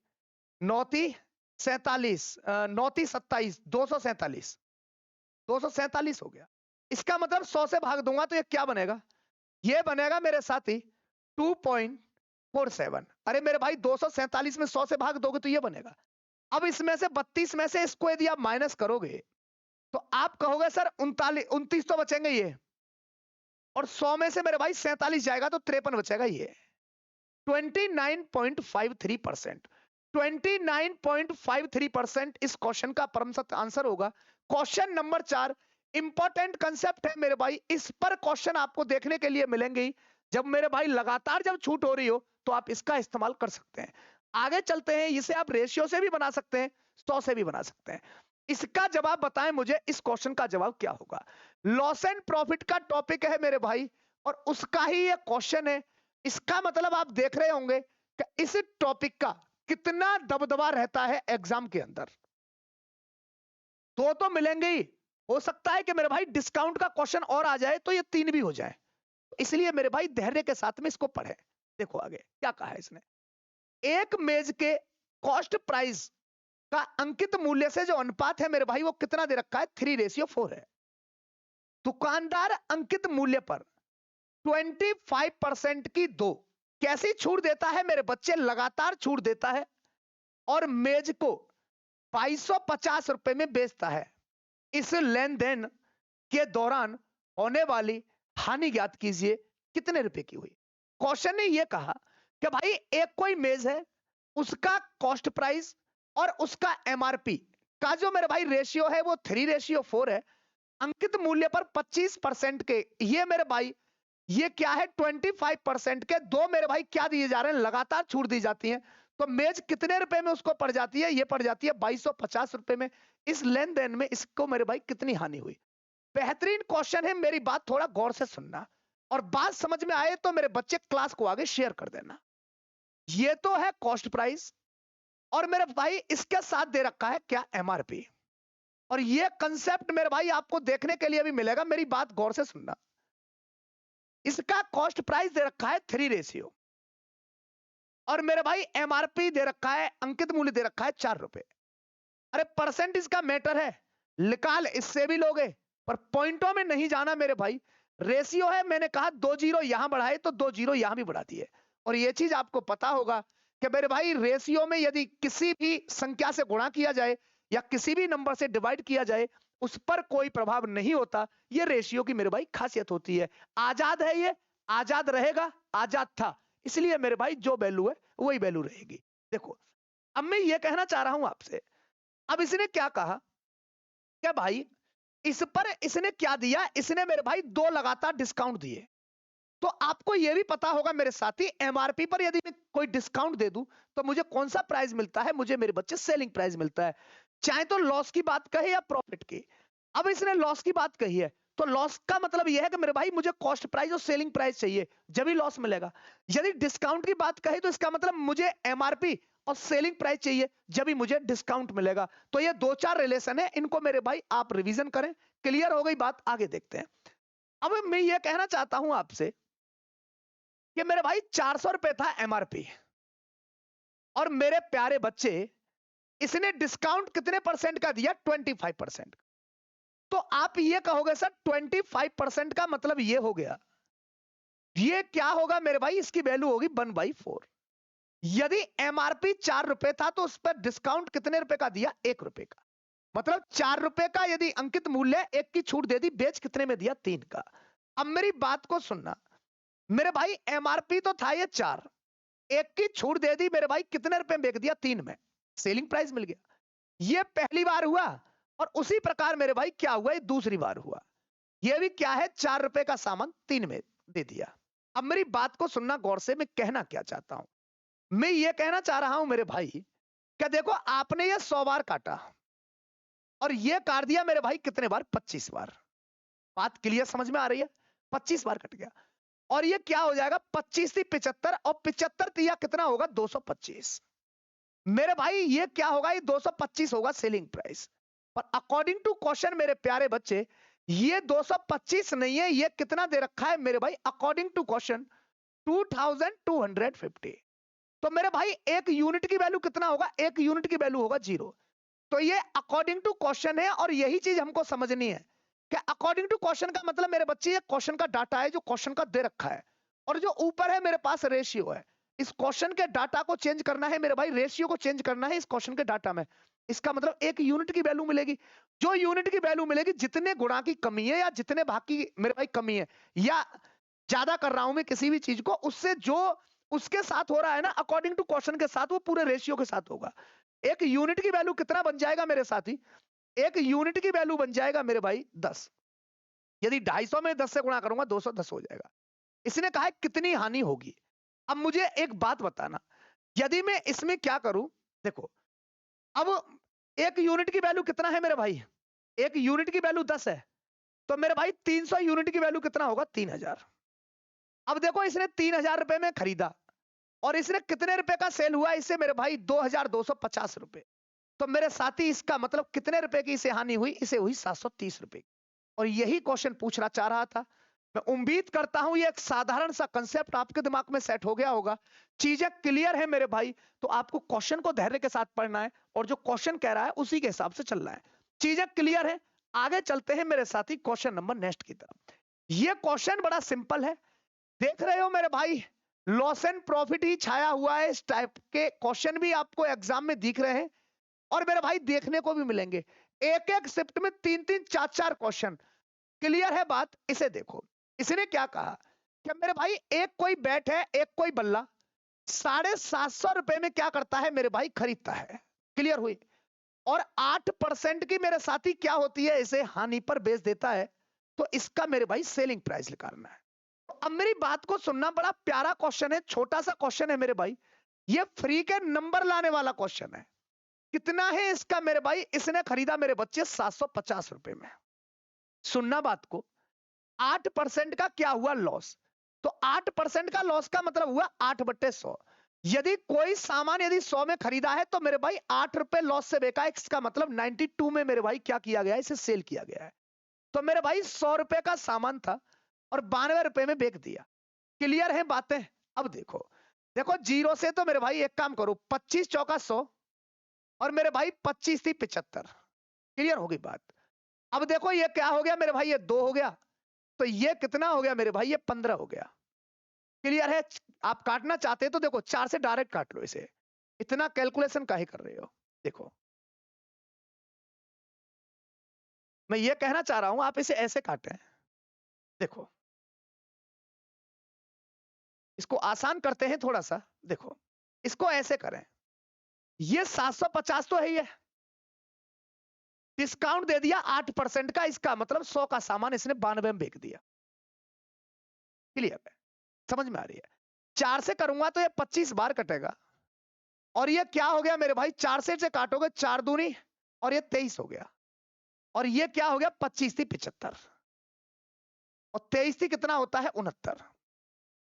A: 9 47, 9 27, 247। 247 हो गया। इसका मतलब 100 से भाग दूंगा तो ये क्या बनेगा? ये बनेगा मेरे साथी 2.47। अरे मेरे भाई 247 में 100 से भाग दोगे तो ये बनेगा। अब इसमें से 32 में से इसको यदि आप माइनस करोगे तो आप कहोगे सर 29 तो बचेंगे ये, और 100 में से मेरे भाई 47 जाएगा तो 53 बचेगा। ये 29.53%। 29.53% इस क्वेश्चन का परम सत्य आंसर होगा। क्वेश्चन नंबर 4 इंपॉर्टेंट कंसेप्ट है मेरे भाई, इस पर क्वेश्चन आपको देखने के लिए मिलेंगे ही। जब मेरे भाई लगातार जब छूट हो रही हो तो आप इसका इस्तेमाल कर सकते हैं। आगे चलते हैं, इसे आप रेशियो से भी बना सकते हैं, 100 से भी बना सकते हैं। इसका जवाब बताएं मुझे, इस क्वेश्चन का जवाब क्या होगा? लॉस एंड प्रॉफिट का टॉपिक है मेरे भाई, और उसका ही ये क्वेश्चन है। इसका मतलब आप देख रहे होंगे कि इस टॉपिक का कितना दबदबा रहता है एग्जाम के अंदर। दो तो मिलेंगे ही, हो सकता है कि मेरे भाई डिस्काउंट का क्वेश्चन और आ जाए तो ये 3 भी हो जाए। इसलिए मेरे भाई धैर्य के साथ में इसको पढ़े। देखो आगे क्या कहा है इसने, एक मेज के कॉस्ट प्राइस का अंकित मूल्य से जो अनुपात है मेरे भाई वो कितना दे रखा है, 3:4 है। दुकानदार अंकित मूल्य पर 25% की दो कैसी छूट देता है मेरे बच्चे, लगातार छूट देता है और मेज को 2250 रुपए में बेचता है। इस लेन देन के दौरान होने वाली हानि ज्ञात कीजिए, कितने रुपए की हुई। क्वेश्चन ने यह कहा कि भाई एक कोई मेज है, उसका कॉस्ट प्राइस और उसका एमआरपी का जो मेरे भाई रेशियो है वो 3:4 है। अंकित मूल्य पर 25% के ये मेरे भाई ये क्या है 25% के दो मेरे भाई क्या दिए जा रहे हैं, लगातार छूट दी जाती है। तो मेज कितने रुपए में उसको पड़ जाती है, ये पड़ जाती है 2250 रुपए में। इस लेन देन में इसको मेरे भाई कितनी हानि हुई। बेहतरीन क्वेश्चन है, मेरी बात थोड़ा गौर से सुनना और बात समझ में आए तो मेरे बच्चे क्लास को आगे शेयर कर देना। ये तो है कॉस्ट प्राइस और मेरे भाई इसके साथ दे रखा है क्या, एमआरपी। और ये कंसेप्ट मेरे भाई आपको देखने के लिए भी मिलेगा, मेरी बात गौर से सुनना। इसका कॉस्ट प्राइस दे रखा है 3 और मेरे भाई एमआरपी दे रखा है, अंकित मूल्य दे रखा है 4 रुपए। अरे परसेंट इसका मैटर है, निकाल इससे भी लोगे पर पॉइंटों में नहीं जाना मेरे भाई। रेशियो है, मैंने कहा 2 जीरो यहां बढ़ाए तो 2 जीरो यहां भी बढ़ा दिए। और यह चीज आपको पता होगा कि मेरे भाई रेशियो में यदि किसी भी संख्या से गुणा किया जाए या किसी भी नंबर से डिवाइड किया जाए उस पर कोई प्रभाव नहीं होता। यह रेशियो की मेरे भाई खासियत होती है। आजाद है, ये आजाद रहेगा, आजाद था, इसलिए मेरे भाई जो वैल्यू है वही वैल्यू रहेगी। देखो अब मैं ये कहना चाह रहा हूं आपसे, अब इसने क्या कहा कि भाई इस पर इसने क्या दिया, इसने मेरे भाई 2 लगातार डिस्काउंट दिए। तो आपको यह भी पता होगा मेरे साथी, एमआरपी पर यदि मैं कोई डिस्काउंट दे दूं तो मुझे कौन सा प्राइस मिलता है, मुझे मेरे बच्चे सेलिंग प्राइस मिलता है। चाहे तो लॉस की बात कहे या प्रॉफिट की। अब इसने लॉस की बात कही है तो लॉस का मतलब यह है कि मेरे भाई मुझे कॉस्ट प्राइस और सेलिंग प्राइस चाहिए, जब ही लॉस मिलेगा। यदि डिस्काउंट की बात कही तो इसका मतलब मुझे एमआरपी और सेलिंग प्राइस चाहिए, जब ही मुझे डिस्काउंट मिलेगा। तो ये 2-4 रिलेशन है, इनको मेरे भाई आप रिवीजन करें। क्लियर हो गई बात, आगे देखते हैं। अब मैं ये कहना चाहता हूं आपसे कि मेरे भाई 400 रुपए था एमआरपी और मेरे प्यारे बच्चे इसने डिस्काउंट कितने परसेंट का दिया, 25%। तो आप ये कहोगे सर 25% का मतलब ये हो गया, ये क्या होगा मेरे भाई, इसकी वैल्यू होगी 1/4। यदि एमआरपी 4 रुपए था तो उस पर डिस्काउंट कितने रुपए का दिया, 1 रुपए का। मतलब 4 रुपए का यदि अंकित मूल्य, 1 की छूट दे दी, बेच कितने में दिया, 3 का। अब मेरी बात को सुनना मेरे भाई, एमआरपी तो था ये 4, 1 की छूट दे दी मेरे भाई, कितने रुपए में बेच दिया, 3 में, सेलिंग प्राइस मिल गया। ये पहली बार हुआ और उसी प्रकार मेरे भाई क्या हुआ, ये दूसरी बार हुआ। ये भी क्या है, 4 रुपए का सामान 3 में दे दिया। अब मेरी बात को सुनना गौर से, मैं कहना क्या चाहता हूं। मैं ये कहना चाह रहा हूं मेरे भाई, क्या देखो आपने ये 100 बार काटा और ये काट दिया मेरे भाई कितने बार, 25 बार। बात क्लियर समझ में आ रही है, 25 बार कट गया। और ये क्या हो जाएगा, 25 थी 75 और 75 तिया कितना होगा, 225। मेरे भाई ये क्या होगा, ये 225 होगा सेलिंग प्राइस। पर अकॉर्डिंग टू क्वेश्चन मेरे प्यारे बच्चे, ये 225 नहीं है, ये कितना दे रखा है मेरे भाई, अकॉर्डिंग टू क्वेश्चन 2250। तो मेरे भाई एक यूनिट की वैल्यू कितना होगा, एक यूनिट की वैल्यू होगा 0। तो ये अकॉर्डिंग टू क्वेश्चन है और यही चीज हमको समझनी है कि अकॉर्डिंग टू क्वेश्चन का मतलब मेरे बच्चे ये क्वेश्चन का डाटा है जो क्वेश्चन का दे रखा है, और जो ऊपर है मेरे पास रेशियो है। इस क्वेश्चन के डाटा को चेंज करना है मेरे भाई, रेशियो को चेंज करना है इस क्वेश्चन के डाटा में। इसका मतलब एक यूनिट की वैल्यू मिलेगी। जो यूनिट की वैल्यू मिलेगी, जितने गुणा की कमी है या जितने भाग की मेरे भाई कमी है, या ज्यादा कर रहा हूं मैं किसी भी चीज को, उससे जो उसके साथ हो रहा है ना, अकॉर्डिंग टू क्वेश्चन के साथ, वो पूरे रेशियो के साथ होगा। एक यूनिट की वैल्यू कितना बन जाएगा मेरे साथी, एक यूनिट की वैल्यू बन जाएगा मेरे भाई 10। यदि 250 में 10 से गुणा करूंगा 210 हो जाएगा। इसने कहा है कितनी हानि होगी। अब मुझे एक बात बताना, यदि मैं इसमें क्या करूं, देखो अब एक यूनिट की वैल्यू कितना है मेरे भाई, एक यूनिट की वैल्यू 10 है, तो मेरे भाई 300 यूनिट की वैल्यू कितना होगा, 3000। अब देखो इसने 3,000 रुपए में खरीदा और इसने कितने रुपए का सेल हुआ इससे मेरे भाई 2,250 रुपए। तो मेरे साथी इसका मतलब कितने रुपए की इसे हानि हुई, इसे हुई 730 रुपए। और यही क्वेश्चन पूछना चाह रहा था। मैं उम्मीद करता हूं ये एक साधारण सा कंसेप्ट आपके दिमाग में सेट हो गया होगा, चीजें क्लियर है मेरे भाई। तो आपको क्वेश्चन को धैर्य के साथ पढ़ना है और जो क्वेश्चन कह रहा है उसी के हिसाब से चलना है। चीजें क्लियर है, आगे चलते हैं मेरे साथी क्वेश्चन नंबर नेक्स्ट की तरफ। ये क्वेश्चन बड़ा सिंपल है, देख रहे हो मेरे भाई, लॉस एंड प्रॉफिट ही छाया हुआ है। इस टाइप के क्वेश्चन भी आपको एग्जाम में दिख रहे हैं और मेरे भाई देखने को भी मिलेंगे। एक एक शिफ्ट में 3-3 4-4 क्वेश्चन। क्लियर है बात? इसे देखो, इसने क्या कहा कि मेरे भाई एक कोई बैट है, एक कोई बल्ला 750 रुपए में क्या करता है मेरे भाई, खरीदता है। क्लियर हुई? और 8% की मेरे साथी क्या होती है, इसे हानि पर बेच देता है। तो इसका मेरे भाई सेलिंग प्राइस निकालना है। अब मेरी बात को सुनना, बड़ा प्यारा क्वेश्चन है, छोटा सा क्वेश्चन है मेरे भाई। ये फ्री के नंबर लाने वाला क्वेश्चन है। कितना है इसका मेरे भाई, इसने खरीदा मेरे बच्चे 750 रुपए में। सुनना बात को, 8% का क्या हुआ, लॉस। तो 8% का लॉस का मतलब हुआ 8/100। यदि कोई सामान यदि 100 में खरीदा है तो मेरे भाई 8 रुपए लॉस से बेचा है, इसका मतलब 92 में मेरे भाई क्या किया गया है, इसे सेल किया गया है। तो मेरे भाई 100 रुपए का सामान था और 92 रुपए में बेच दिया। क्लियर है बातें? अब देखो, देखो जीरो से तो मेरे भाई एक काम करो, 25 चौका 100 और मेरे भाई 25 थी 75। क्लियर होगी बात? अब देखो ये क्या हो गया मेरे भाई, ये 2 हो गया, तो ये कितना हो गया मेरे भाई, ये 15 हो गया। क्लियर है? आप काटना चाहते हैं तो देखो 4 से डायरेक्ट काट लो इसे, इतना कैलकुलेशन काहे कर रहे हो। देखो मैं ये कहना चाह रहा हूं, आप इसे ऐसे काटें। देखो इसको आसान करते हैं थोड़ा सा। देखो इसको ऐसे करें, ये 750 तो है, ये डिस्काउंट दे दिया 8% का, इसका मतलब 100 का सामान इसने 92 में बेच दिया। क्लियर है? समझ में आ रही है? 4 से करूंगा तो ये 25 बार कटेगा और ये क्या हो गया मेरे भाई, 4 से काटोगे 4 दूनी और ये 23 हो गया। और ये क्या हो गया, 25 थी 75 और 23 थी कितना होता है 69।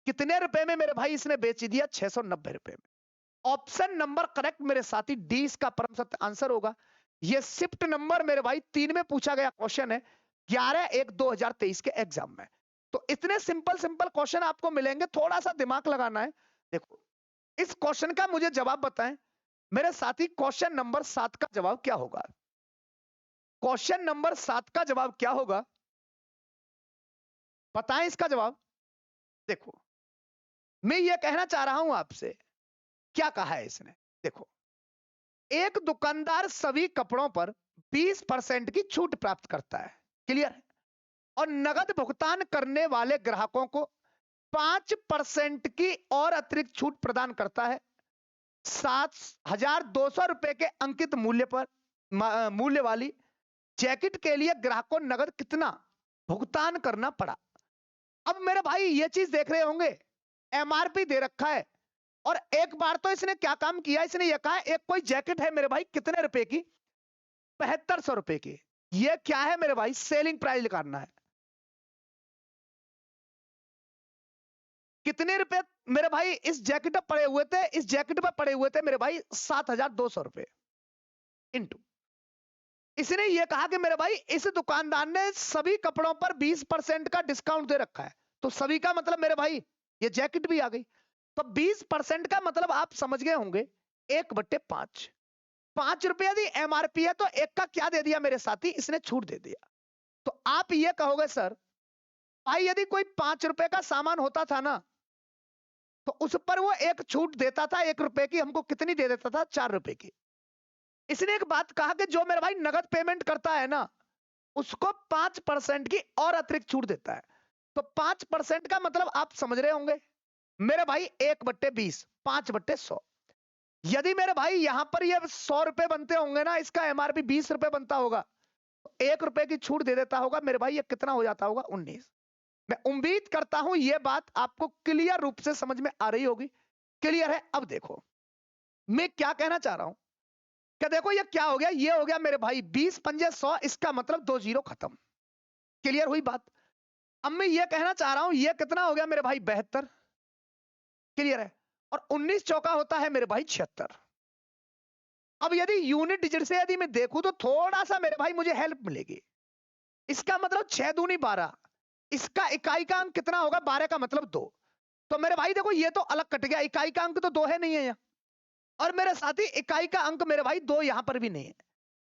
A: कितने रुपए में मेरे भाई इसने बेच दिया, 690 रुपए में। ऑप्शन नंबर करेक्ट मेरे साथी, डी इसका परम सत्य आंसर होगा। ये शिफ्ट नंबर मेरे भाई 3 में पूछा गया क्वेश्चन है, 11/1/2023 के एग्जाम में। तो इतने सिंपल सिंपल क्वेश्चन आपको मिलेंगे, थोड़ा सा दिमाग लगाना है। देखो इस क्वेश्चन का मुझे जवाब बताएं मेरे साथी, क्वेश्चन नंबर 7 का जवाब क्या होगा? क्वेश्चन नंबर 7 का जवाब क्या होगा, बताएं इसका जवाब। देखो मैं ये कहना चाह रहा हूं आपसे, क्या कहा है इसने। देखो एक दुकानदार सभी कपड़ों पर 20% की छूट प्राप्त करता है। क्लियर है? और नगद भुगतान करने वाले ग्राहकों को 5% की और अतिरिक्त छूट प्रदान करता है। 7,200 रुपए के अंकित मूल्य पर मूल्य वाली जैकेट के लिए ग्राहक को नगद कितना भुगतान करना पड़ा। अब मेरे भाई ये चीज देख रहे होंगे, एमआरपी दे रखा है और एक बार तो इसने क्या काम किया, इसने ये कहा एक कोई जैकेट है मेरे भाई कितने रुपए की, 7500 रुपए की। ये क्या है मेरे भाई, सेलिंग प्राइस निकालना है। कितने रुपए मेरे भाई इस जैकेट पर पड़े हुए थे, इस जैकेट पर पड़े हुए थे मेरे भाई 7,200 रुपए इंटू, इसने ये कहा कि मेरे भाई इस दुकानदार ने सभी कपड़ों पर 20% का डिस्काउंट दे रखा है। तो सभी का मतलब मेरे भाई ये जैकेट भी आ गई। तो 20% का मतलब आप समझ गए होंगे, 1/5। 5 रुपए यदि एमआरपी है तो एक का क्या दे दिया मेरे साथी, इसने छूट दे दिया। तो आप ये कहोगे सर भाई यदि कोई 5 रुपए का सामान होता था ना, तो उस पर वो एक छूट देता था 1 रुपए की, हमको कितनी दे देता था, 4 रुपए की। इसने एक बात कहा कि जो मेरे भाई नगद पेमेंट करता है ना, उसको 5% की और अतिरिक्त छूट देता है। तो 5% का मतलब आप समझ रहे होंगे मेरे भाई, 1/20, 5/100। यदि मेरे भाई यहां पर ये 100 रुपए बनते होंगे ना, इसका एमआरपी 20 रुपए बनता होगा, 1 रुपए की छूट दे देता होगा मेरे भाई, ये कितना हो जाता होगा, 19। मैं उम्मीद करता हूं ये बात आपको क्लियर रूप से समझ में आ रही होगी। क्लियर है? अब देखो मैं क्या कहना चाह रहा हूं, क्या देखो ये क्या हो गया, ये हो गया मेरे भाई 20 पंजे 100, इसका मतलब 2 जीरो खत्म। क्लियर हुई बात? अब मैं ये कहना चाह रहा हूं, ये कितना हो गया मेरे भाई 72, क्लियर है। और 19 चौका होता है मेरे भाई 76। अब यदि यूनिट डिजिट से यदि मैं देखूं तो थोड़ा सा मेरे भाई मुझे हेल्प मिलेगी। इसका मतलब 6 दूनी 12, इसका इकाई का अंक कितना होगा 12 का मतलब 2। तो मेरे भाई देखो ये तो अलग कट गया, इकाई का अंक तो 2 है नहीं है यहाँ, और मेरे साथी इकाई का अंक मेरे भाई 2 यहां पर भी नहीं है।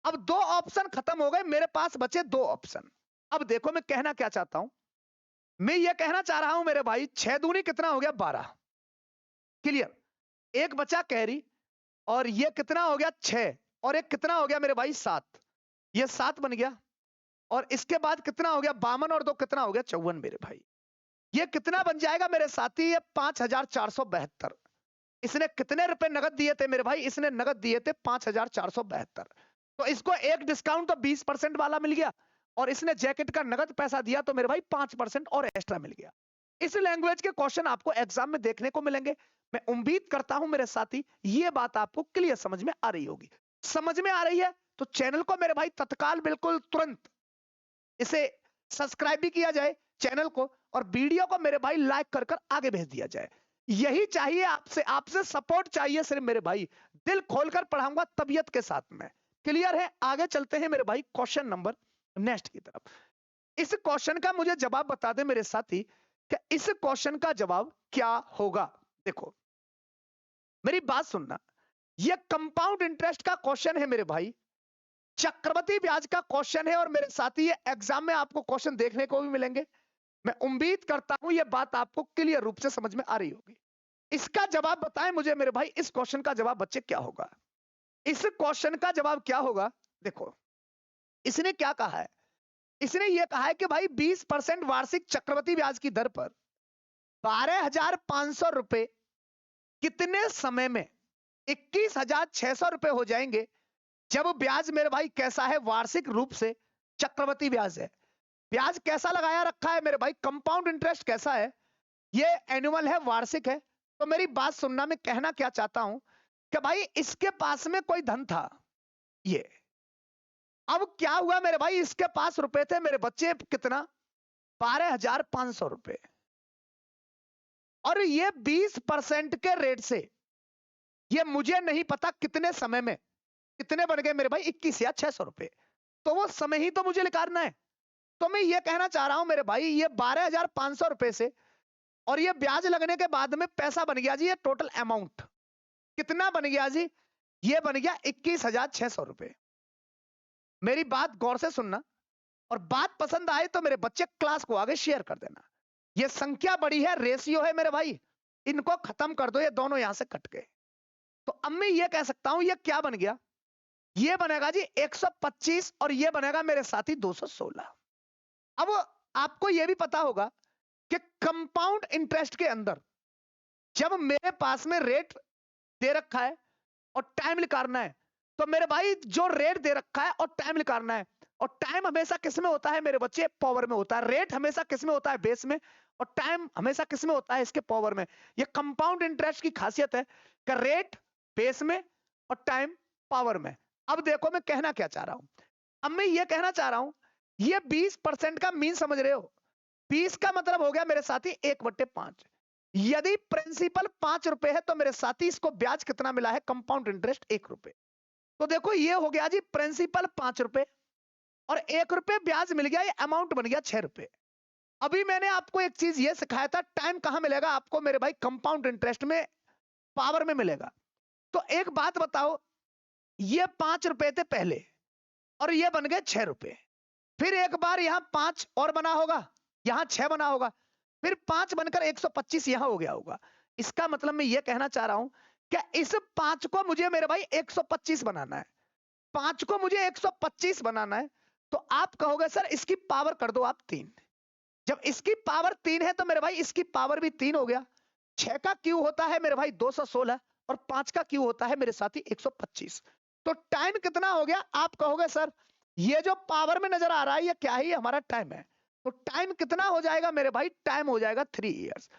A: अब 2 ऑप्शन खत्म हो गए, मेरे पास बचे 2 ऑप्शन। अब देखो मैं कहना क्या चाहता हूं, मैं ये कहना चाह रहा हूं मेरे भाई 6 दूनी कितना हो गया 12, क्लियर। एक बचा कैरी, और ये कितना हो गया 6, और एक कितना हो गया मेरे भाई 7, ये 7 बन गया। और इसके बाद कितना हो गया 52, और 2 कितना हो गया 54 मेरे भाई। ये कितना बन जाएगा मेरे साथी, ये 5472। इसने कितने रुपए नगद दिए थे मेरे भाई, इसने नगद दिए थे 5472। तो इसको एक डिस्काउंट तो 20% वाला मिल गया, और इसने जैकेट का नगद पैसा दिया तो मेरे भाई 5% और एक्स्ट्रा मिल गया। इस लैंग्वेज के क्वेश्चन आपको एग्जाम में देखने को मिलेंगे। मैं उम्मीद करता हूं मेरे साथी ये बात आपको क्लियर समझ में आ रही होगी। समझ में आ रही है तो चैनल को मेरे भाई तत्काल बिल्कुल तुरंत इसे सब्सक्राइब भी किया जाए चैनल को, और वीडियो को मेरे भाई लाइक कर कर आगे भेज दिया जाए। यही चाहिए आपसे, आपसे सपोर्ट चाहिए सिर्फ मेरे भाई। दिल खोलकर पढ़ाऊंगा तबीयत के साथ में, क्लियर है। आगे चलते हैं मेरे भाई क्वेश्चन नंबर नेक्स्ट की तरफ। इस क्वेश्चन का मुझे जवाब बता दे मेरे साथी कि इस क्वेश्चन का जवाब क्या होगा। देखो मेरी बात सुनना, यह कंपाउंड इंटरेस्ट का क्वेश्चन है मेरे भाई, चक्रवृद्धि ब्याज का क्वेश्चन है, और मेरे साथी ये एग्जाम में आपको क्वेश्चन देखने को भी मिलेंगे। मैं उम्मीद करता हूं यह बात आपको क्लियर रूप से समझ में आ रही होगी। इसका जवाब बताएं मुझे मेरे भाई, इस क्वेश्चन का जवाब बच्चे क्या होगा। इस क्वेश्चन का जवाब क्या होगा, देखो इसने क्या कहा है, इसने यह कहा है कि भाई 20% वार्षिक चक्रवृद्धि ब्याज की दर पर 12,500 रुपए कितने समय में 21,600 रुपए हो जाएंगे, जब ब्याज मेरे भाई कैसा है, वार्षिक रूप से चक्रवृद्धि ब्याज है। ब्याज कैसा लगाया रखा है मेरे भाई, कंपाउंड इंटरेस्ट कैसा है, ये एनुअल है, वार्षिक है। तो मेरी बात सुनना, मैं कहना क्या चाहता हूं कि भाई इसके पास में कोई धन था, ये अब क्या हुआ मेरे भाई, इसके पास रुपए थे मेरे बच्चे कितना 12,500 रुपए, और ये 20% के रेट से, ये मुझे नहीं पता कितने समय में कितने बन गए मेरे भाई 21,600 रुपए, तो वो समय ही तो मुझे निकालना है। तो मैं ये कहना चाह रहा हूं मेरे भाई, ये 12,500 रुपए से, और ये ब्याज लगने के बाद में पैसा बन गया जी, ये टोटल अमाउंट कितना बन गया जी, ये बन गया 21,600 रुपए। मेरी बात गौर से सुनना, और बात पसंद आए तो मेरे बच्चे क्लास को आगे शेयर कर देना। ये संख्या बड़ी है, रेशियो है मेरे भाई, इनको खत्म कर दो, ये दोनों यहां से कट गए। तो अब मैं ये कह सकता हूं ये क्या बन गया, ये बनेगा जी 125, और ये बनेगा मेरे साथी 216। अब आपको यह भी पता होगा कि कंपाउंड इंटरेस्ट के अंदर जब मेरे पास में रेट दे रखा है और टाइम निकालना है, तो मेरे भाई जो रेट दे रखा है और टाइम निकालना है, और टाइम हमेशा किस में होता है मेरे बच्चे, पावर में होता है। रेट हमेशा किस में होता है, बेस में, और टाइम हमेशा किस में होता है, इसके पावर में। ये कंपाउंड इंटरेस्ट की खासियत है कि रेट बेस में और टाइम पावर में। अब देखो मैं कहना क्या चाह रहा हूं, अब मैं ये कहना चाह रहा हूं, ये 20% का मीन समझ रहे हो, 20 का मतलब हो गया मेरे साथी 1/5। यदि प्रिंसिपल 5 रुपए है तो मेरे साथी इसको ब्याज कितना मिला है, कंपाउंड इंटरेस्ट 1 रुपए। तो देखो ये हो गया जी प्रिंसिपल 5 रुपए और 1 रुपए ब्याज मिल गया, ये अमाउंट बन गया 6 रुपए। अभी मैंने आपको एक चीज ये सिखाया था, टाइम कहां मिलेगा आपको मेरे भाई, कंपाउंड इंटरेस्ट में, पावर में मिलेगा। तो एक बात बताओ, ये 5 रुपए थे पहले और ये बन गए 6 रुपए, फिर एक बार यहां 5 और बना होगा, यहां 6 बना होगा, फिर 5 बनकर 125 यहां हो गया होगा। इसका मतलब मैं ये कहना चाह रहा हूं कि इस 5 को मुझे मेरे भाई 125 बनाना है, 5 को मुझे 125 बनाना है। तो आप कहोगे सर इसकी पावर कर दो आप 3। जब इसकी पावर 3 है तो मेरे भाई इसकी पावर भी 3 हो गया। 6 का क्यू होता है मेरे भाई 216 और 5 का क्यू होता है मेरे साथी 125। तो टाइम कितना हो गया, आप कहोगे सर ये जो पावर में नजर आ रहा है ये क्या है, ये हमारा टाइम है। तो टाइम कितना हो जाएगा मेरे भाई, टाइम हो जाएगा 3 इयर्स।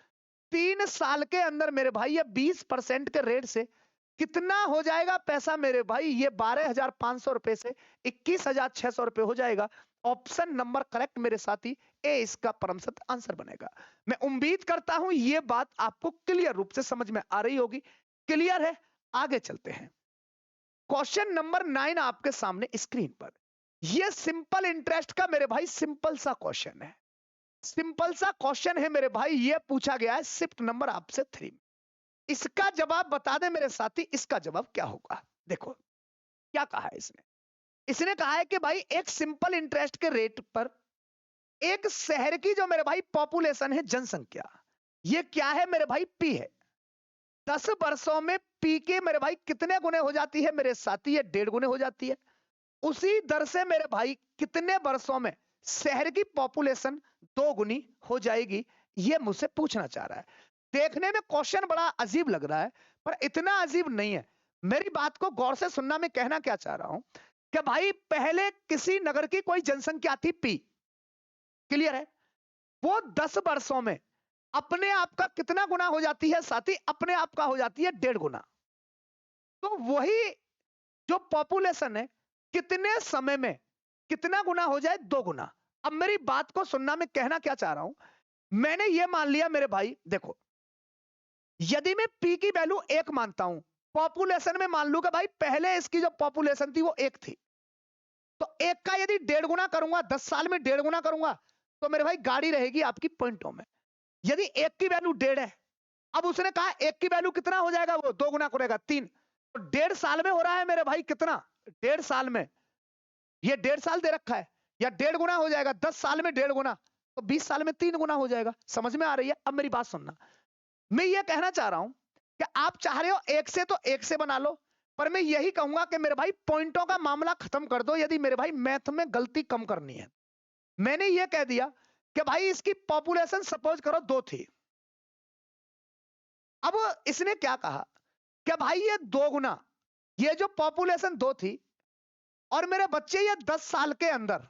A: 3 साल के अंदर मेरे भाई ये 20% के रेट से कितना हो जाएगा पैसा मेरे भाई, ये 12,500 रुपए से 21,600 रुपए हो जाएगा। ऑप्शन नंबर करेक्ट मेरे साथी, ए इसका परम सत्य आंसर बनेगा। मैं उम्मीद करता हूं ये बात आपको क्लियर रूप से समझ में आ रही होगी। क्लियर है? आगे चलते हैं। क्वेश्चन नंबर 9 आपके सामने स्क्रीन पर। यह सिंपल इंटरेस्ट का मेरे भाई सिंपल सा क्वेश्चन है। सिंपल सा क्वेश्चन है मेरे भाई, यह पूछा गया है शिफ्ट नंबर आपसे 3 में। इसका जवाब बता दे मेरे साथी, इसका जवाब क्या होगा। देखो क्या कहा है इसने। इसने कहा है कि भाई एक सिंपल इंटरेस्ट के रेट पर एक शहर की जो मेरे भाई पॉपुलेशन है, जनसंख्या, ये क्या है मेरे भाई, पी है। 10 वर्षों में पी के मेरे भाई कितने गुने हो जाती है मेरे साथी, ये 1.5 गुने हो जाती है। उसी दर से मेरे भाई कितने वर्षों में शहर की पॉपुलेशन 2 गुनी हो जाएगी, ये मुझसे पूछना चाह रहा है। देखने में क्वेश्चन बड़ा अजीब लग रहा है, पर इतना अजीब नहीं है। मेरी बात को गौर से सुनना। मैं कहना क्या चाह रहा हूं कि भाई पहले किसी नगर की कोई जनसंख्या थी पी, क्लियर है। वो 10 वर्षों में अपने आप का कितना गुना हो जाती है साथी, अपने आप का हो जाती है 1.5 गुना। तो वही जो पॉपुलेशन है कितने समय में कितना गुना हो जाए, 2 गुना। अब मेरी बात को सुनना। मैं कहना क्या चाह रहा हूं, मैंने ये मान लिया मेरे भाई, देखो यदि मैं पी की वैल्यू 1 मानता हूं, पॉपुलेशन में मान लूंगा भाई पहले इसकी जो पॉपुलेशन थी वो 1 थी, तो 1 का यदि 1.5 गुना करूंगा, 10 साल में 1.5 गुना करूंगा, तो मेरे भाई गाड़ी रहेगी आपकी पॉइंटों में। यदि 1 की वैल्यू 1.5 है, अब उसने कहा 1 की वैल्यू कितना हो जाएगा, वो 2 गुना करेगा 3, तो 1.5 साल में हो रहा है मेरे भाई कितना, 1.5 साल में, ये 1.5 साल दे रखा है, या 1.5 गुना हो जाएगा। 10 साल में 1.5 गुना, तो 20 साल में 3 गुना हो जाएगा। समझ में आ रही है? अब मेरी बात सुनना। मैं ये कहना चाह रहा हूं कि आप चाह रहे हो 1 से, तो 1 से बना लो, पर मैं यही कहूंगा कि मेरे भाई पॉइंटों का मामला खत्म कर दो। यदि मेरे भाई मैथ में गलती कम करनी है, मैंने ये कह दिया कि भाई इसकी पॉपुलेशन सपोज करो 2 थी। अब इसने क्या कहा कि भाई ये 2 गुना, ये जो पॉपुलेशन 2 थी, और मेरे बच्चे ये 10 साल के अंदर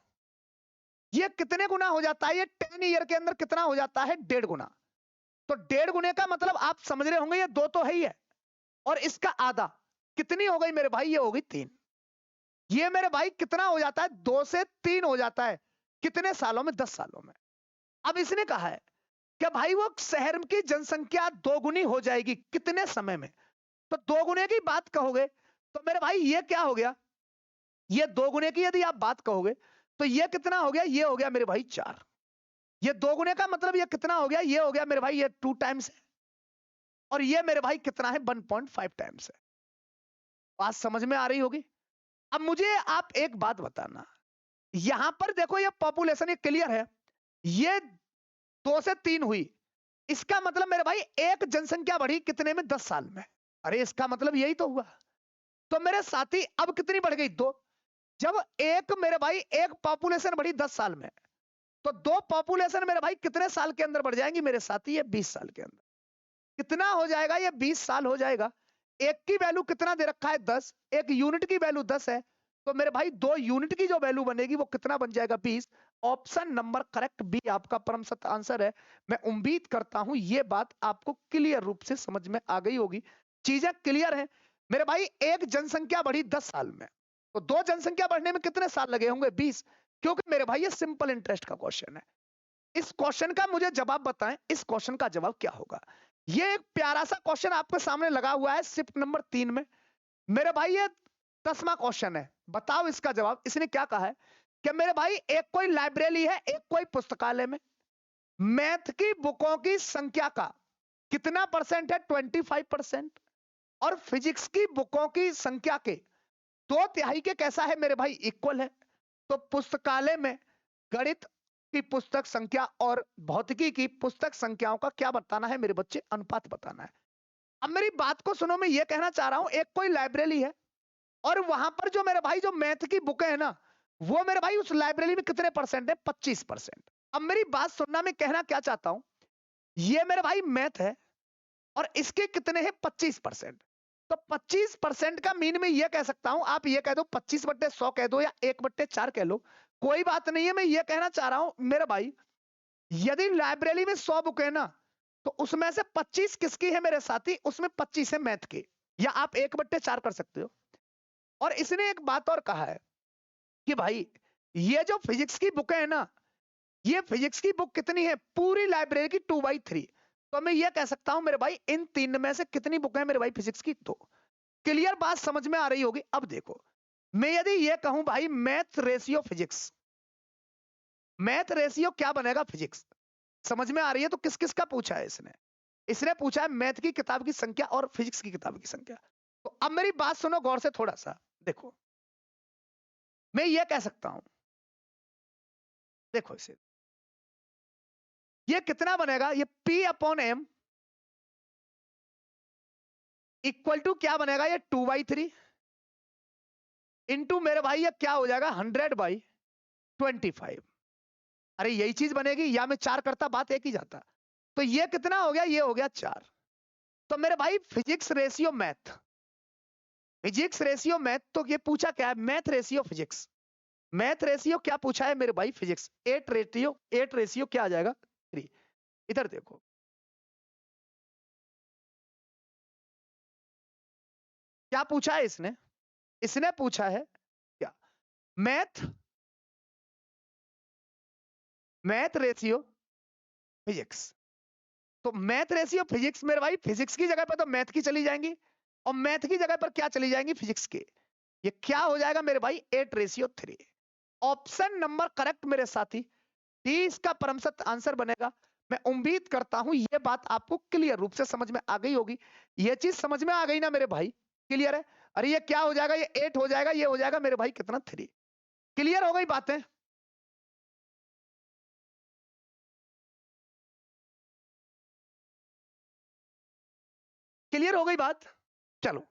A: ये कितने गुना हो जाता है, ये 10 ईयर के अंदर कितना हो जाता है, 1.5 गुना। तो 1.5 गुने का मतलब आप समझ रहे होंगे, ये 2 तो है ही है, और इसका आधा कितनी हो गई मेरे भाई, ये हो गई 3। ये मेरे भाई कितना हो जाता है, 2 से 3 हो जाता है कितने सालों में, 10 सालों में। अब इसने कहा है कि भाई वो शहर की जनसंख्या 2 गुनी हो जाएगी कितने समय में। तो 2 गुने की बात कहोगे तो मेरे भाई ये क्या हो गया, ये 2 गुने की यदि आप बात कहोगे तो ये कितना हो गया, ये हो गया मेरे भाई 4। ये 2 गुने का मतलब ये कितना हो गया, ये हो गया मेरे भाई ये 2 टाइम्स है, और ये मेरे भाई कितना है, 1.5 टाइम्स है। बात समझ में आ रही होगी। अब मुझे आप एक बात बताना, यहां पर देखो ये पॉपुलेशन ये क्लियर है, ये 2 से 3 हुई, इसका मतलब मेरे भाई एक जनसंख्या बढ़ी कितने में, 10 साल में। अरे इसका मतलब यही तो हुआ। तो मेरे साथी अब कितनी बढ़ गई, 2। जब एक मेरे भाई एक पॉपुलेशन बढ़ी 10 साल में, तो 2 पॉपुलेशन मेरे भाई कितने साल के अंदर बढ़ जाएंगी मेरे साथी, ये 20 साल के अंदर। कितना हो जाएगा, ये 20 साल हो जाएगा। एक की वैल्यू कितना दे रखा है, 10, एक यूनिट की वैल्यू 10 है, तो मेरे भाई 2 यूनिट की जो वैल्यू बनेगी वो कितना बन जाएगा, 20। ऑप्शन नंबर करेक्ट बी आपका परम सत्य आंसर है। मैं उम्मीद करता हूं ये बात आपको क्लियर रूप से समझ में आ गई होगी। चीजें क्लियर है मेरे भाई। एक जनसंख्या बढ़ी 10 साल में, तो 2 जनसंख्या बढ़ने में कितने साल लगे होंगे, 20। क्योंकि मेरे भाई ये सिंपल इंटरेस्ट का क्वेश्चन है। इस क्वेश्चन का मुझे जवाब बताएं, इस क्वेश्चन का जवाब क्या होगा। ये एक प्यारा सा क्वेश्चन आपके सामने लगा हुआ है शिफ्ट नंबर 3 में। मेरे भाई ये 10वां क्वेश्चन है, बताओ इसका जवाब। इसने क्या कहा है कि मेरे भाई एक कोई लाइब्रेरी है, एक कोई पुस्तकालय में मैथ की बुकों की संख्या का कितना परसेंट है, 25%, और फिजिक्स की बुकों की संख्या के 2/3 के कैसा है मेरे भाई, इक्वल है। तो पुस्तकालय में गणित की पुस्तक संख्या और भौतिकी की पुस्तक संख्याओं का क्या बताना है मेरे बच्चे, अनुपात बताना है। अब मेरी बात को सुनो, मैं ये कहना चाह रहा हूं एक कोई लाइब्रेरी है, और वहां पर जो मेरे भाई जो मैथ की बुकें है ना, वो मेरे भाई उस लाइब्रेरी में कितने परसेंट है, 25%। अब मेरी बात सुनना, मैं कहना क्या चाहता हूं, ये मेरे भाई मैथ है और इसके कितने हैं, 25%। तो 25% का मीन में ये कह सकता हूं, आप ये कह दो 25/100 कह दो, या 1/4 कह लो, कोई बात नहीं है। मैं ये कहना चाह रहा हूं मेरे भाई, यदि लाइब्रेरी में 100 बुक है ना, तो उसमें से 25 किसकी है मेरे साथी, उसमें 25 है मैथ की, या आप 1/4 कर सकते हो। और इसने एक बात और कहा है कि भाई ये जो फिजिक्स की बुक है ना, ये फिजिक्स की बुक कितनी है, पूरी लाइब्रेरी की 2/3। तो मैं ये कह सकता हूं मेरे भाई इन 3 में से कितनी बुक है मेरे भाई फिजिक्स की, 2। क्लियर बात समझ में आ रही होगी। अब देखो, मैं यदि ये कहूं भाई math ratio physics, math ratio क्या बनेगा फिजिक्स, समझ में आ रही है। तो किस किस का पूछा है इसने, इसने पूछा है मैथ की किताब की संख्या और फिजिक्स की किताब की संख्या। तो अब मेरी बात सुनो गौर से थोड़ा सा, देखो मैं ये कह सकता हूं, देखो इसे, ये कितना बनेगा, ये P/M इक्वल टू क्या बनेगा, ये 2/3 इंटू मेरे भाई ये क्या हो जाएगा 100/25। अरे यही चीज बनेगी, या मैं 4 करता बात एक ही जाता। तो ये कितना हो गया, ये हो गया 4। तो मेरे भाई physics ratio math, physics ratio math, तो ये पूछा क्या है, math ratio physics. Math ratio क्या पूछा है मेरे भाई फिजिक्स, 8 रेशियो क्या आ जाएगा 3। इधर देखो, क्या पूछा है इसने, इसने पूछा है क्या, मैथ, मैथ रेशियो फिजिक्स। तो मैथ रेशियो फिजिक्स मेरे भाई, फिजिक्स की जगह पर तो मैथ की चली जाएंगी, और मैथ की जगह पर क्या चली जाएंगी फिजिक्स के। ये क्या हो जाएगा मेरे भाई 8/3। ऑप्शन नंबर करेक्ट मेरे साथी, डी इसका परम सत्य आंसर बनेगा। मैं उम्मीद करता हूं ये बात आपको क्लियर रूप से समझ में आ गई होगी। ये चीज समझ में आ गई ना मेरे भाई, क्लियर है। अरे ये क्या हो जाएगा, ये 8 हो जाएगा, ये हो जाएगा मेरे भाई कितना 3। क्लियर हो गई बातें, क्लियर हो गई बात। चलो,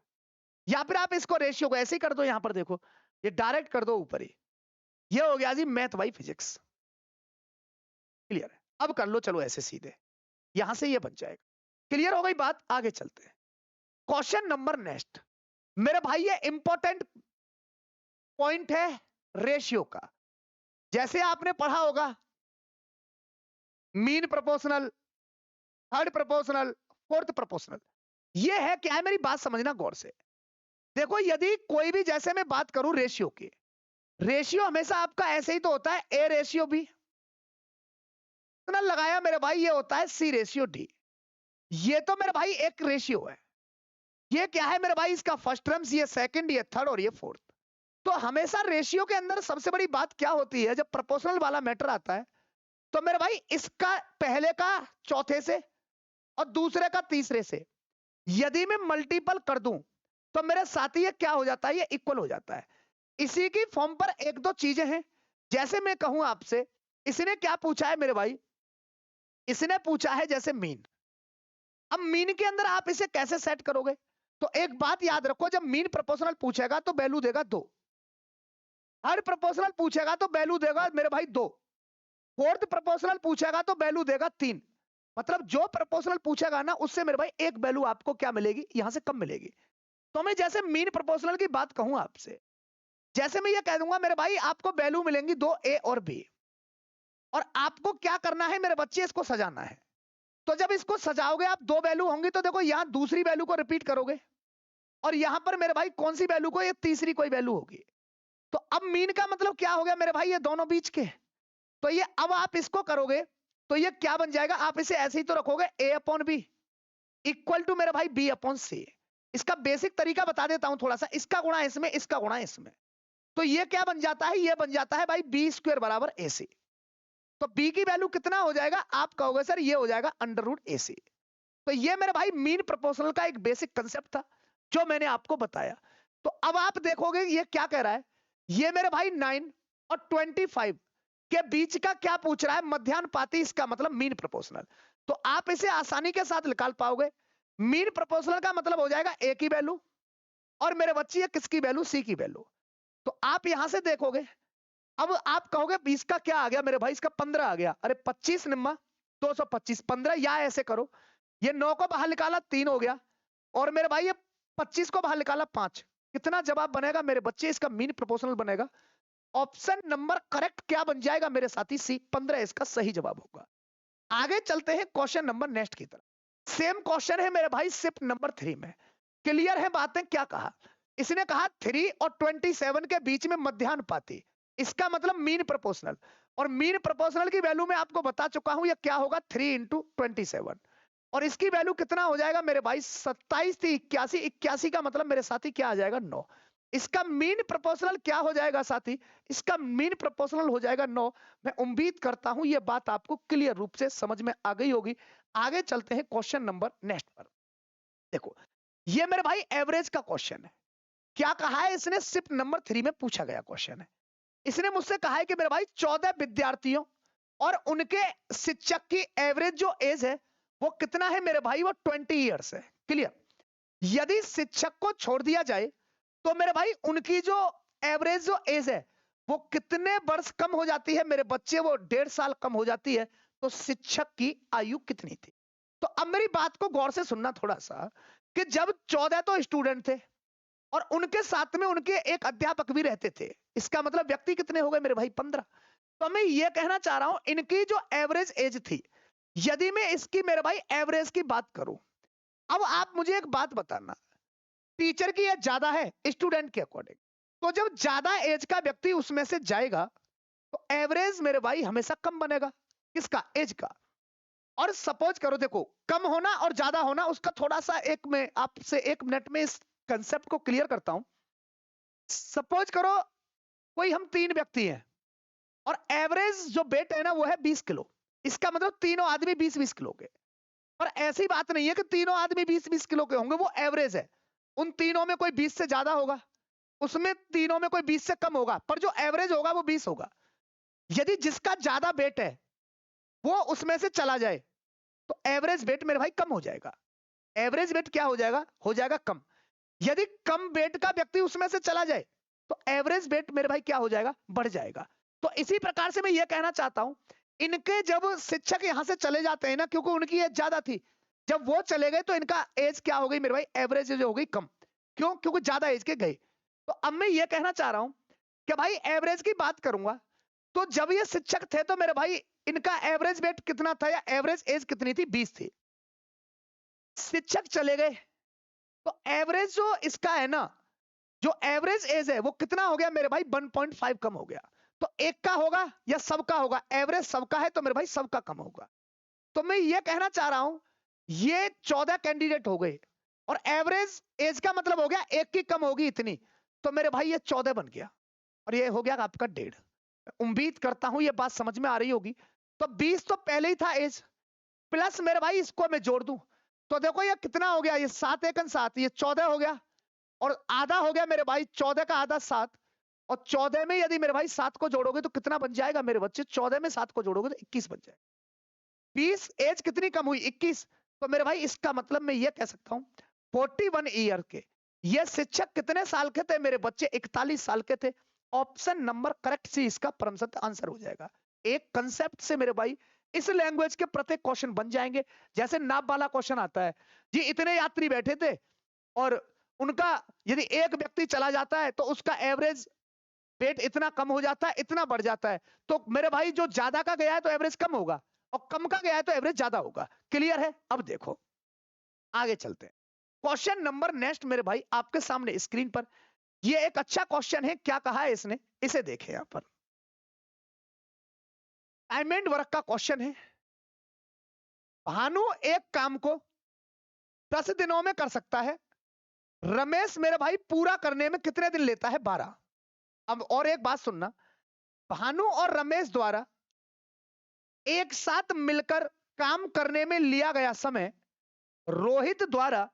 A: या फिर आप इसको रेशियो को ऐसे ही कर दो, यहां पर देखो ये डायरेक्ट कर दो ऊपर ही, ये हो गया जी मैथ बाई फिजिक्स। क्लियर है, अब कर लो चलो ऐसे सीधे, यहां से ये बन जाएगा। क्लियर हो गई बात, आगे चलते हैं। क्वेश्चन नंबर नेक्स्ट मेरे भाई, ये इंपॉर्टेंट पॉइंट है रेशियो का। जैसे आपने पढ़ा होगा mean proportional, third proportional, fourth proportional. ये है क्या है, मेरी बात समझना गौर से। देखो यदि कोई भी, जैसे मैं बात करूं रेशियो की, रेशियो हमेशा आपका ऐसे ही तो होता है, ए रेशियो बी लगाया मेरे भाई, ये होता है सी रेशियो डी। ये तो मेरे भाई एक रेशियो है, ये क्या है मेरे भाई, इसका फर्स्ट टर्म्स, ये सेकंड, ये थर्ड और ये फोर्थ। तो हमेशा रेशियो के अंदर सबसे बड़ी बात क्या होती है, जब प्रोपोर्शनल वाला मैटर आता है, तो मेरे भाई इसका पहले का चौथे से और दूसरे का तीसरे से यदि मैं मल्टीपल कर दूं, तो मेरे साथ ही ये क्या हो जाता है, ये इक्वल हो जाता है। इसी की फॉर्म पर एक दो चीजें हैं। जैसे मैं कहूं आपसे, इसने क्या पूछा है मेरे भाई, इसने पूछा है जैसे मीन। अब मीन के अंदर आप इसे कैसे सेट करोगे, तो एक बात याद रखो, जब मीन प्रोपोर्शनल पूछेगा तो वैल्यू देगा 2, हर प्रोपोर्शनल पूछेगा तो वैल्यू देगा मेरे भाई 2, फोर्थ प्रोपोर्शनल पूछेगा तो वैल्यू देगा 3। मतलब जो प्रोपोर्शनल पूछेगा ना, उससे मेरे भाई एक वैल्यू आपको क्या मिलेगी, यहां से कम मिलेगी। तो मैं जैसे मीन प्रोपोर्शनल की बात कहूं आपसे, जैसे मैं ये कह दूंगा मेरे भाई आपको वैल्यू मिलेंगी 2 ए और बी, और आपको क्या करना है मेरे बच्चे, इसको सजाना है। तो जब इसको सजाओगे आप, 2 वैल्यू होंगी, तो देखो यहां दूसरी वैल्यू को रिपीट करोगे, और यहां पर मेरे भाई कौन सी वैल्यू को, ये तीसरी कोई वैल्यू होगी। तो अब मीन का मतलब क्या हो गया मेरे भाई, ये दोनों बीच के। तो ये अब आप इसको करोगे, तो ये क्या बन जाएगा, आप इसे ऐसे ही तो रखोगे A/B इक्वल टू मेरे भाई B/C। इसका बेसिक तरीका बता देता हूं थोड़ा सा, इसका गुणा इसमें, इसका गुणा इसमें। तो ये क्या बन जाता है, ये बन जाता है भाई B² बराबर AC। तो B की वैल्यू कितना हो जाएगा, आप कहोगे सर ये हो जाएगा √AC। तो ये मेरे भाई मीन प्रोपोर्शनल का एक बेसिक कंसेप्ट था जो मैंने आपको बताया। तो अब आप देखोगे ये क्या कह रहा है, ये मेरे भाई 9 और 25 के बीच का क्या पूछ रहा है, मध्यानुपाती, इसका मतलब मीन प्रोपोर्शनल। तो आप इसे आसानी के साथ निकाल पाओगे। मीन प्रोपोर्शनल का मतलब हो जाएगा ए की वैल्यू, और मेरे बच्चे ये किसकी वैल्यू, सी की वैल्यू। तो आप यहां से देखोगे, अब आप कहोगे 20 का क्या आ गया मेरे भाई, इसका 15 आ गया। अरे 25 निम्मा 225, 15, या ऐसे करो, ये 9 को बाहर निकाला 3 हो गया, और मेरे भाई ये 25 को बाहर निकाला 5। कितना जवाब बनेगा मेरे बच्चे, इसका मीन प्रोपोर्शनल बनेगा। ऑप्शन नंबर करेक्ट क्या बन जाएगा मेरे साथी, सी, 15 इसका सही जवाब होगा। आगे चलते हैं क्वेश्चन नंबर नेक्स्ट की तरफ। सेम क्वेश्चन है मेरे भाई शिफ्ट नंबर 3 में। क्लियर है बातें, क्या कहा इसने, कहा 3 और 27 के बीच में मध्यानुपाती। इसका मतलब मीन प्रोपोर्शनल, और मीन प्रोपोर्शनल की वैल्यू मैं आपको बता चुका हूं, यह क्या होगा 3 इंटू 27, और इसकी वैल्यू कितना हो जाएगा मेरे भाई 27 थी 81, 81 का मतलब मेरे साथी क्या आ जाएगा 9। इसका मीन प्रोपोर्शनल क्या हो जाएगा साथी, इसका मीन प्रोपोर्शनल हो जाएगा 9। मैं उम्मीद करता हूं यह बात आपको क्लियर रूप से समझ में आ गई होगी। आगे चलते हैं क्वेश्चन नंबर नेक्स्ट पर। देखो ये मेरे भाई एवरेज का क्वेश्चन है। क्या कहा है इसने, शिफ्ट नंबर 3 में पूछा गया क्वेश्चन है। इसने मुझसे कहा है कि मेरे भाई 14 विद्यार्थियों और उनके शिक्षक की एवरेज जो एज है वो कितना है मेरे भाई, वो 20 ईयर्स है। क्लियर। यदि शिक्षक को छोड़ दिया जाए तो मेरे भाई उनकी जो एवरेज जो एज है वो कितने वर्ष कम हो जाती है मेरे बच्चे, वो 1.5 साल कम हो जाती है। तो शिक्षक की आयु कितनी थी। तो अब मेरी बात को गौर से सुनना थोड़ा सा, कि जब 14 तो स्टूडेंट थे और उनके साथ में उनके एक अध्यापक भी रहते थे, इसका मतलब व्यक्ति कितने हो गए मेरे भाई 15। तो मैं ये कहना चाह रहा हूं इनकी जो एवरेज एज थी, यदि मैं इसकी मेरे भाई एवरेज की बात करूं, अब आप मुझे एक बात बताना, टीचर की एज ज्यादा है स्टूडेंट के अकॉर्डिंग, तो जब ज्यादा एज का व्यक्ति उसमें से जाएगा तो एवरेज मेरे भाई हमेशा कम बनेगा, किसका, एज का। और सपोज करो, देखो कम होना और ज्यादा होना उसका थोड़ा सा एक मैं आपसे 1 मिनट में इस कंसेप्ट को क्लियर करता हूं। सपोज करो कोई हम 3 व्यक्ति हैं और एवरेज जो वेट है ना वो है 20 किलो, इसका मतलब तीनों आदमी 20-20 किलो के। पर ऐसी बात नहीं है कि तीनों आदमी 20-20 किलो के होंगे, वो एवरेज है। उन तीनों में कोई 20 से ज्यादा होगा, उसमें तीनों में कोई 20 से कम होगा, पर जो एवरेज होगा वो 20 होगा। यदि जिसका ज्यादा वेट है वो उसमें से चला जाए तो एवरेज वेट मेरे भाई कम हो जाएगा। एवरेज वेट क्या हो जाएगा कम। यदि कम वेट का व्यक्ति उसमें से चला जाए तो एवरेज वेट मेरे भाई क्या हो जाएगा, बढ़ जाएगा। तो इसी प्रकार से मैं ये कहना चाहता हूं, इनके जब शिक्षक यहां से चले जाते हैं ना, क्योंकि उनकी एज ज्यादा थी, जब वो चले गए तो इनका एज क्या हो गई मेरे भाई, एवरेज एज हो गई कम। क्यों, क्योंकि ज्यादा एज के गए। तो अब मैं ये कहना चाह रहा हूं कि भाई एवरेज की बात करूंगा, तो जब ये शिक्षक थे तो मेरे भाई इनका एवरेज वेट कितना था या एवरेज एज कितनी थी, 20 थी। शिक्षक चले गए तो एवरेज जो इसका है ना, जो एवरेज एज है वो कितना हो गया मेरे भाई, 1.5 कम हो गया। तो एक का होगा या सबका होगा, एवरेज सबका है तो मेरे भाई सबका कम होगा। तो मैं ये कहना चाह रहा हूं ये 14 कैंडिडेट हो गए और एवरेज एज का मतलब हो गया एक की कम होगी इतनी, तो मेरे भाई ये 14 बन गया और ये हो गया आपका 1.5। उम्मीद करता हूं ये बात समझ में आ रही होगी। तो 20 तो पहले ही था एज, प्लस मेरे भाई इसको मैं जोड़ दूं तो देखो ये कितना हो गया, ये 7 एकन 7, ये 14 हो गया और आधा हो गया मेरे भाई, 14 का आधा 7, और 14 में यदि मेरे भाई 7 को जोड़ोगे तो कितना बन जाएगा मेरे बच्चे, 14 में 7 को जोड़ोगे तो 21 बन जाएगा। 20 एज कितनी कम हुई, 21। तो मेरे भाई इसका मतलब मैं ये कह सकता हूं 41 ईयर के ये शिक्षक कितने साल के थे मेरे बच्चे, 41 साल के थे। ऑप्शन नंबर करेक्ट सी इसका परम सत्य आंसर हो जाएगा। एक कंसेप्ट से मेरे भाई इस लैंग्वेज के प्रत्येक क्वेश्चन बन जाएंगे। जैसे नाप वाला क्वेश्चन आता है जी, इतने यात्री बैठे थे और उनका यदि एक व्यक्ति चला जाता है तो उसका एवरेज वेट इतना कम हो जाता है, इतना बढ़ जाता है। तो मेरे भाई जो ज्यादा का गया है तो एवरेज कम होगा और कम का गया है तो एवरेज ज्यादा होगा। क्लियर है। अब देखो आगे चलते हैं। क्वेश्चन नंबर नेक्स्ट मेरे भाई आपके सामने स्क्रीन पर, ये एक अच्छा क्वेश्चन है। क्या कहा है इसने, इसे देखें यहां पर। असाइनमेंट वर्क का क्वेश्चन है। भानु एक काम को 10 दिनों में कर सकता है, रमेश मेरे भाई पूरा करने में कितने दिन लेता है, 12। अब और एक बात सुनना, भानु और रमेश द्वारा एक साथ मिलकर काम करने में लिया गया समय रोहित द्वारा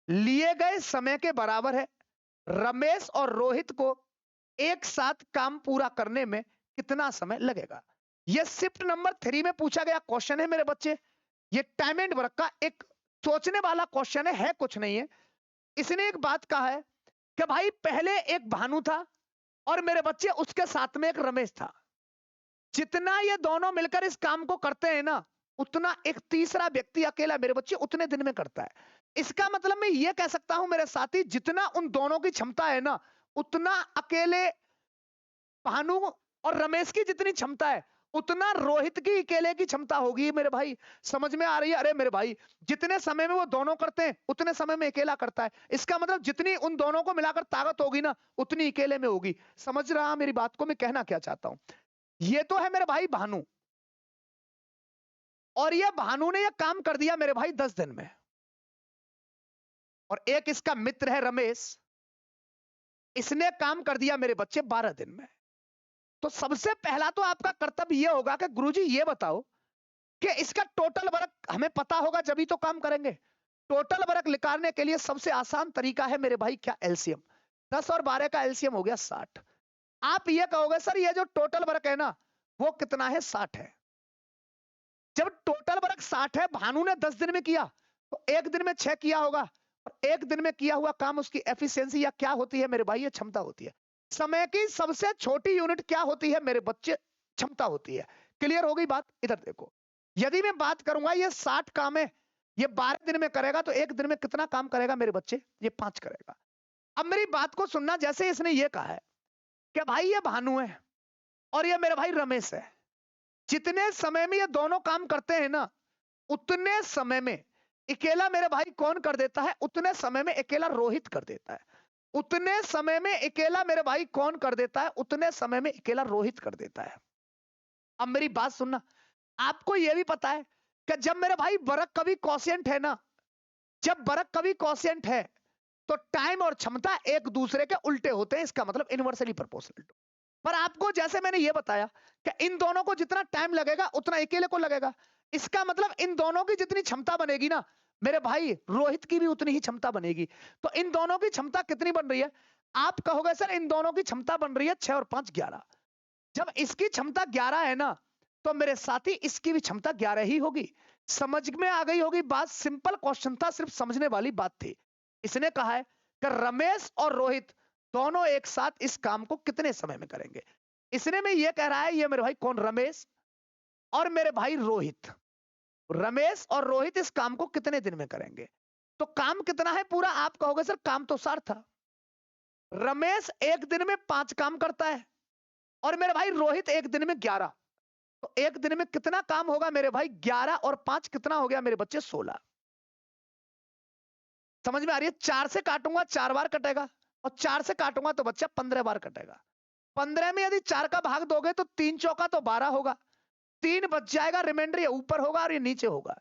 A: लिए गए समय के बराबर है। रमेश और रोहित को एक साथ काम पूरा करने में कितना समय लगेगा। यह शिफ्ट नंबर 3 में पूछा गया क्वेश्चन है मेरे बच्चे। यह टाइम एंड वर्क का एक सोचने वाला क्वेश्चन है कुछ नहीं है। इसने एक बात कहा है कि भाई पहले एक भानु था और मेरे बच्चे उसके साथ में एक रमेश था। जितना ये दोनों मिलकर इस काम को करते हैं ना, उतना एक तीसरा व्यक्ति अकेला मेरे बच्चे उतने दिन में करता है। इसका मतलब मैं ये कह सकता हूं मेरे साथी, जितना उन दोनों की क्षमता है ना, उतना अकेले भानु और रमेश की जितनी क्षमता है उतना रोहित की अकेले की क्षमता होगी मेरे भाई। समझ में आ रही है? अरे मेरे भाई, जितने समय में वो दोनों करते हैं उतने समय में अकेला करता है। इसका मतलब जितनी उन दोनों को मिलाकर ताकत होगी ना, उतनी अकेले में होगी। समझ रहा मेरी बात को? मैं कहना क्या चाहता हूं। ये तो है मेरे भाई भानु, और ये भानु ने ये काम कर दिया मेरे भाई 10 दिन में। और एक इसका मित्र है रमेश, इसने काम कर दिया मेरे बच्चे 12 दिन में। तो सबसे पहला तो आपका कर्तव्य यह होगा कि गुरुजी ये बताओ कि इसका टोटल वर्क हमें पता होगा, जब ही तो काम करेंगे। टोटल वर्क निकालने के लिए सबसे आसान तरीका है मेरे भाई क्या? एलसीएम। 10 और 12 का एलसीएम हो गया 60। आप ये कहोगे सर ये जो टोटल वर्क है ना वो कितना है? 60 है। जब टोटल वर्क 60 है, भानु ने 10 दिन में किया, तो एक दिन में 6 किया होगा। और एक दिन में किया हुआ काम उसकी एफिशिएंसी या क्या होती है मेरे भाई? ये क्षमता होती है। समय की सबसे छोटी यूनिट क्या होती है मेरे बच्चे? क्षमता होती है। क्लियर हो गई बात? इधर देखो, यदि मैं बात करूंगा ये 60 काम है, ये 12 दिन में करेगा, तो एक दिन में कितना काम करेगा मेरे बच्चे? ये 5 करेगा। अब मेरी बात को सुनना, जैसे इसने ये कहा है कि भाई ये भानु है और ये मेरे भाई रमेश है, जितने समय में ये दोनों काम करते हैं ना, उतने समय में अकेला मेरे भाई कौन कर देता है? उतने समय में अकेला रोहित कर देता है। उतने समय में अकेला मेरे भाई कौन कर देता है? उतने समय में अकेला रोहित कर देता है। अब मेरी बात सुनना, आपको यह भी पता है कि जब मेरे भाई वर्क कभी क्वोशिएंट है ना, जब वर्क कभी क्वोशिएंट है तो टाइम और क्षमता एक दूसरे के उल्टे होते हैं। इसका मतलब इनवर्सली प्रोपोर्शनल। पर आपको जैसे मैंने ये बताया कि इन दोनों को जितना टाइम लगेगा उतना अकेले को लगेगा। इसका मतलब इन दोनों की जितनी क्षमता बनेगी ना मेरे भाई, रोहित की भी उतनी ही क्षमता बनेगी। तो इन दोनों की क्षमता कितनी बन रही है? आप कहोगे सर इन दोनों की क्षमता बन रही है 6 और 5 11। जब इसकी क्षमता 11 है ना, तो मेरे साथी इसकी भी क्षमता 11 ही होगी। समझ में आ गई होगी बात? सिंपल क्वेश्चन था, सिर्फ समझने वाली बात थी। इसने कहा है कि रमेश और रोहित दोनों एक साथ इस काम को कितने समय में करेंगे। इसने में यह कह रहा है, ये मेरे भाई कौन? रमेश और मेरे भाई रोहित। रमेश और रोहित इस काम को कितने दिन में करेंगे? तो काम कितना है पूरा? आप कहोगे सर काम तो 60 था। रमेश एक दिन में 5 काम करता है और मेरे भाई रोहित एक दिन में 11। तो एक दिन में कितना काम होगा मेरे भाई? 11 और 5 कितना हो गया मेरे बच्चे? 16। समझ में आ रही है? 4 से काटूंगा 4 बार कटेगा, और 4 से काटूंगा तो बच्चा 15 बार कटेगा। 15 में यदि 4 का भाग दोगे तो 3 चौका तो 12 होगा, 3 बच जाएगा, रिमाइंडर ये ऊपर होगा और ये नीचे होगा।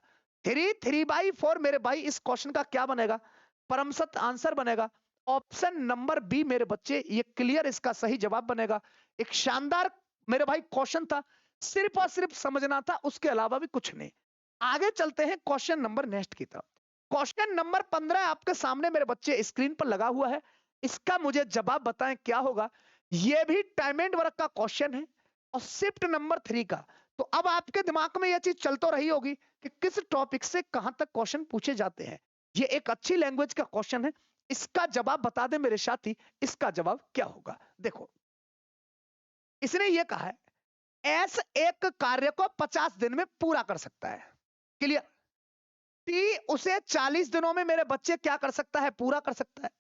A: 3/4 मेरे भाई इस क्वेश्चन का क्या बनेगा? परम सत्य आंसर बनेगा। ऑप्शन नंबर बी मेरे बच्चे, ये क्लियर इसका सही जवाब बनेगा। एक शानदार मेरे भाई क्वेश्चन था, सिर्फ और सिर्फ समझना था, उसके अलावा भी कुछ नहीं। आगे चलते हैं क्वेश्चन नंबर नेक्स्ट की तरफ। क्वेश्चन नंबर 15 आपके सामने मेरे बच्चे स्क्रीन पर लगा हुआ है। इसका मुझे जवाब बताएं क्या होगा। यह भी टाइम एंड वर्क का क्वेश्चन है और शिफ्ट नंबर 3 का। तो अब आपके दिमाग में यह चीज चल तो रही होगी कि किस टॉपिक से कहां तक क्वेश्चन पूछे जाते हैं। ये एक अच्छी लैंग्वेज का क्वेश्चन है। इसका जवाब बता दे मेरे साथी, इसका जवाब क्या होगा? देखो, इसने ये कहा है एस एक कार्य को 50 दिन में पूरा कर सकता है। क्लियर? टी उसे 40 दिनों में मेरे बच्चे क्या कर सकता है? पूरा कर सकता है।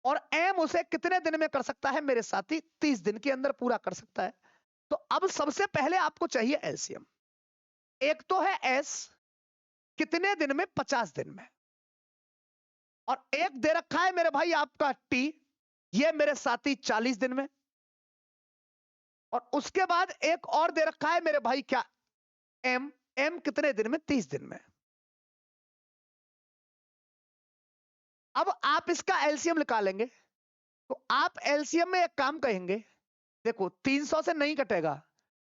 A: और एम उसे कितने दिन में कर सकता है मेरे साथी? 30 दिन के अंदर पूरा कर सकता है। तो अब सबसे पहले आपको चाहिए एलसीएम। एक तो है एस, कितने दिन में? 50 दिन में। और एक दे रखा है मेरे भाई आपका टी, ये मेरे साथी 40 दिन में। और उसके बाद एक और दे रखा है मेरे भाई क्या? एम। एम कितने दिन में? 30 दिन में। अब आप इसका एलसीएम निकालेंगे, तो आप एलसीएम में एक काम कहेंगे, देखो 300 से नहीं कटेगा,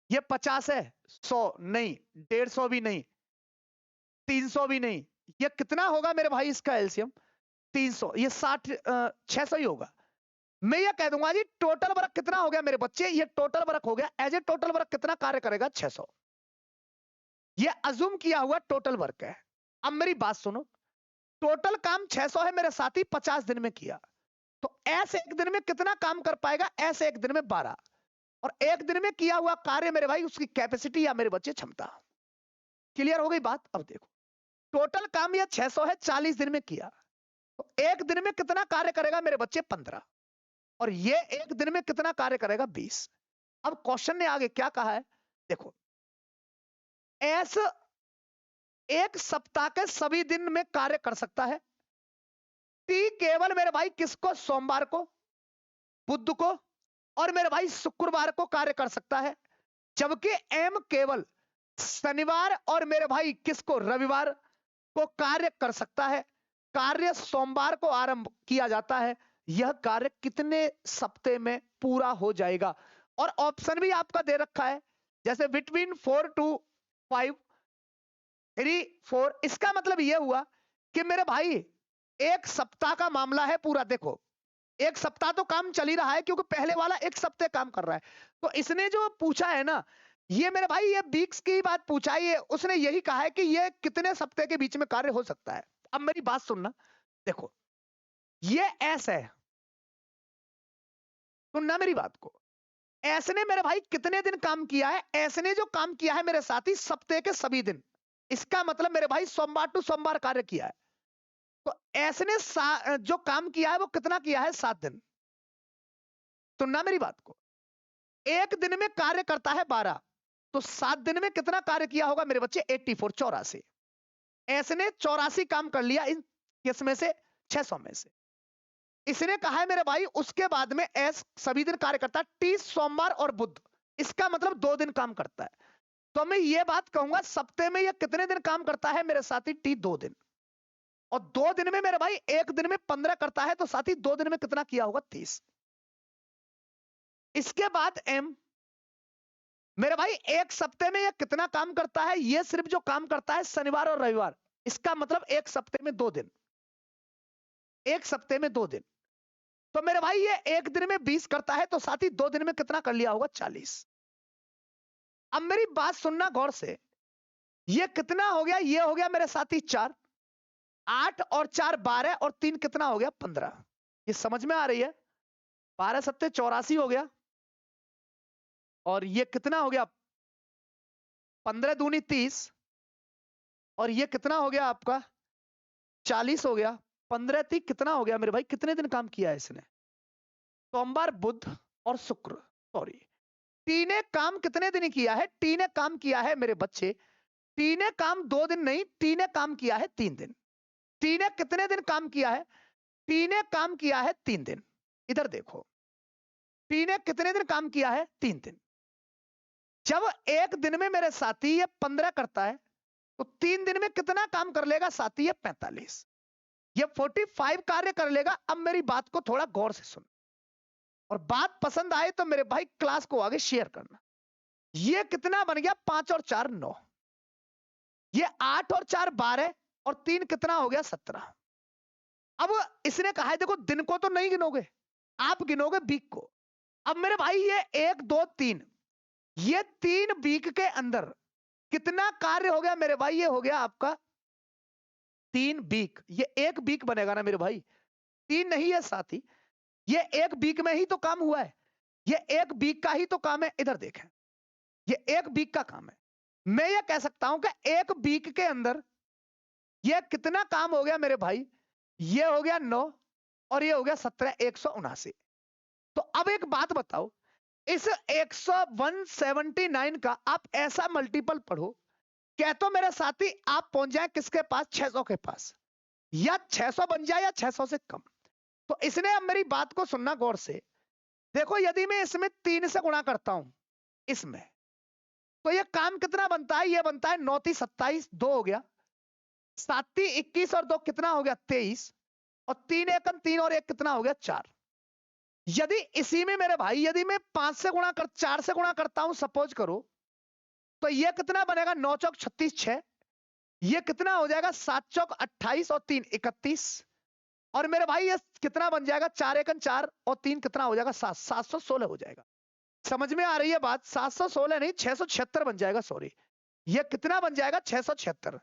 A: ये 50 है, 100 नहीं, 150 भी नहीं, 300 भी नहीं, ये कितना होगा मेरे भाई इसका एलसीएम? 300, ये 60 600 ही होगा। मैं ये कह दूंगा जी टोटल वर्क कितना हो गया मेरे बच्चे? ये टोटल वर्क हो गया। एज ए टोटल वर्क कितना कार्य करेगा? 600। ये अज्यूम किया हुआ टोटल वर्क है। अब मेरी बात सुनो, टोटल काम 600 है मेरे साथी, 50 दिन में किया, तो एस एक दिन में कितना काम कर पाएगा? एस एक दिन में 12। और एक दिन में किया हुआ कार्य मेरे भाई उसकी कैपेसिटी या मेरे बच्चे क्षमता। क्लियर हो गई बात? अब देखो, टोटल काम ये 600 है, 40 दिन में किया, तो एक दिन में कितना कार्य करेगा मेरे बच्चे? 15। और ये एक दिन में कितना कार्य करेगा? 20। अब क्वेश्चन ने आगे क्या कहा है, देखो एस एक सप्ताह के सभी दिन में कार्य कर सकता है। टी केवल मेरे भाई किसको, सोमवार को, बुध को और मेरे भाई शुक्रवार को कार्य कर सकता है। जबकि एम केवल शनिवार और मेरे भाई किसको, रविवार को कार्य कर सकता है। कार्य सोमवार को आरंभ किया जाता है। यह कार्य कितने सप्ताह में पूरा हो जाएगा? और ऑप्शन भी आपका दे रखा है, जैसे बिटवीन 4 to 5, 3, 4। इसका मतलब यह हुआ कि मेरे भाई एक सप्ताह का मामला है पूरा। देखो एक सप्ताह तो काम चल ही रहा है, क्योंकि पहले वाला एक सप्ताह काम कर रहा है। तो इसने जो पूछा है ना, ये मेरे भाई ये वीक्स की बात पूछा है, ये उसने यही कहा है कि ये कितने सप्ताह के बीच में कार्य हो सकता है। अब मेरी बात सुनना, देखो ये एस है, सुनना मेरी बात को। एस ने मेरे भाई कितने दिन काम किया है? एस ने जो काम किया है मेरे साथी, सप्ताह के सभी दिन। इसका मतलब मेरे भाई सोमवार टू सोमवार कार्य किया है। तो एस ने जो काम किया है वो कितना किया है? 7 दिन। सुनना मेरी बात को। एक दिन में कार्य करता है 12, तो 7 दिन में कितना कार्य किया होगा मेरे बच्चे? 84, 84। ऐसने 84 काम कर लिया इन किसमें से? 600 में से। इसने कहा है मेरे भाई उसके बाद में एस सभी दिन कार्य करता है, टी सोमवार और बुध। इसका मतलब 2 दिन काम करता है। तो मैं ये बात कहूंगा, सप्ताह में ये कितने दिन काम करता है मेरे साथी? टी 2 दिन। और 2 दिन में मेरे भाई एक दिन में 15 करता है, तो साथी 2 दिन में कितना किया होगा? 30। इसके बाद एम मेरे भाई एक सप्ताह में ये कितना काम करता है? ये सिर्फ जो काम करता है शनिवार और रविवार। इसका मतलब एक सप्ताह में 2 दिन, एक सप्ताह में 2 दिन। तो मेरे भाई ये एक दिन में 20 करता है, तो साथ ही 2 दिन में कितना कर लिया होगा? 40। अब मेरी बात सुनना गौर से, ये कितना हो गया? ये हो गया मेरे साथी 4, 8 और 4 12 और 3 कितना हो गया? 15। ये समझ में आ रही है? 12 सत्ते 84 हो गया, और ये कितना हो गया? 15 दूनी 30, और ये कितना हो गया आपका? 40 हो गया। 15 30 कितना हो गया मेरे भाई? कितने दिन काम किया है इसने? सोमवार, बुध और शुक्र। सॉरी, टी ने काम कितने दिन किया है? टी ने काम किया है मेरे बच्चे, टी ने काम 2 दिन नहीं, टी ने काम किया है 3 दिन। टी ने कितने दिन काम किया है? टी ने काम किया है 3 दिन। इधर देखो, टी ने कितने दिन काम किया है? 3 दिन। जब एक दिन में मेरे साथी ये 15 करता है, तो 3 दिन में कितना काम कर लेगा साथी? ये 45। ये 45 कार्य कर लेगा। अब मेरी बात को थोड़ा गौर से सुन, और बात पसंद आए तो मेरे भाई क्लास को आगे शेयर करना। ये कितना बन गया? 5 और 4 9, ये 8 और 4 12 और 3 कितना हो गया? 17। अब इसने कहा है देखो दिन को तो नहीं गिनोगे, आप गिनोगे वीक को। अब मेरे भाई ये 1 2 3, ये 3 वीक के अंदर कितना कार्य हो गया मेरे भाई? ये हो गया आपका 3 वीक। ये एक वीक बनेगा ना मेरे भाई, 3 नहीं है साथी, ये एक वीक में ही तो काम हुआ है। ये एक वीक का ही तो काम है। इधर देखें, ये एक वीक का काम है। मैं ये कह सकता हूं कि एक वीक के अंदर ये कितना काम हो गया मेरे भाई? ये हो गया 9 और ये हो गया 17, 179। तो अब एक बात बताओ, इस 179 का आप ऐसा मल्टीपल पढ़ो, कह तो मेरे साथी आप पहुंच जाए किसके पास? 600 के पास, या 600 बन जाए या 600 से कम। तो इसने अब मेरी बात को सुनना गौर से। देखो यदि मैं इसमें 3 से गुणा करता हूं इसमें, तो ये काम कितना बनता है? ये बनता है 9 3 27, 2 हो गया, 7 3 21 और 2 कितना हो गया? 23, और 3 1 3 और 1 कितना हो गया? 4। यदि इसी में मेरे भाई यदि मैं 5 से गुणा कर 4 से गुणा करता हूं सपोज करो, तो ये कितना बनेगा? 9 चौक 36 6, ये कितना हो जाएगा? 7 चौक 28 और 3 31, और मेरे भाई ये कितना बन जाएगा? 4 1 4 और 3 कितना हो जाएगा? 7 716 हो जाएगा। समझ में आ रही है बात? 716 नहीं 676 बन जाएगा। सॉरी, ये कितना बन जाएगा? 676।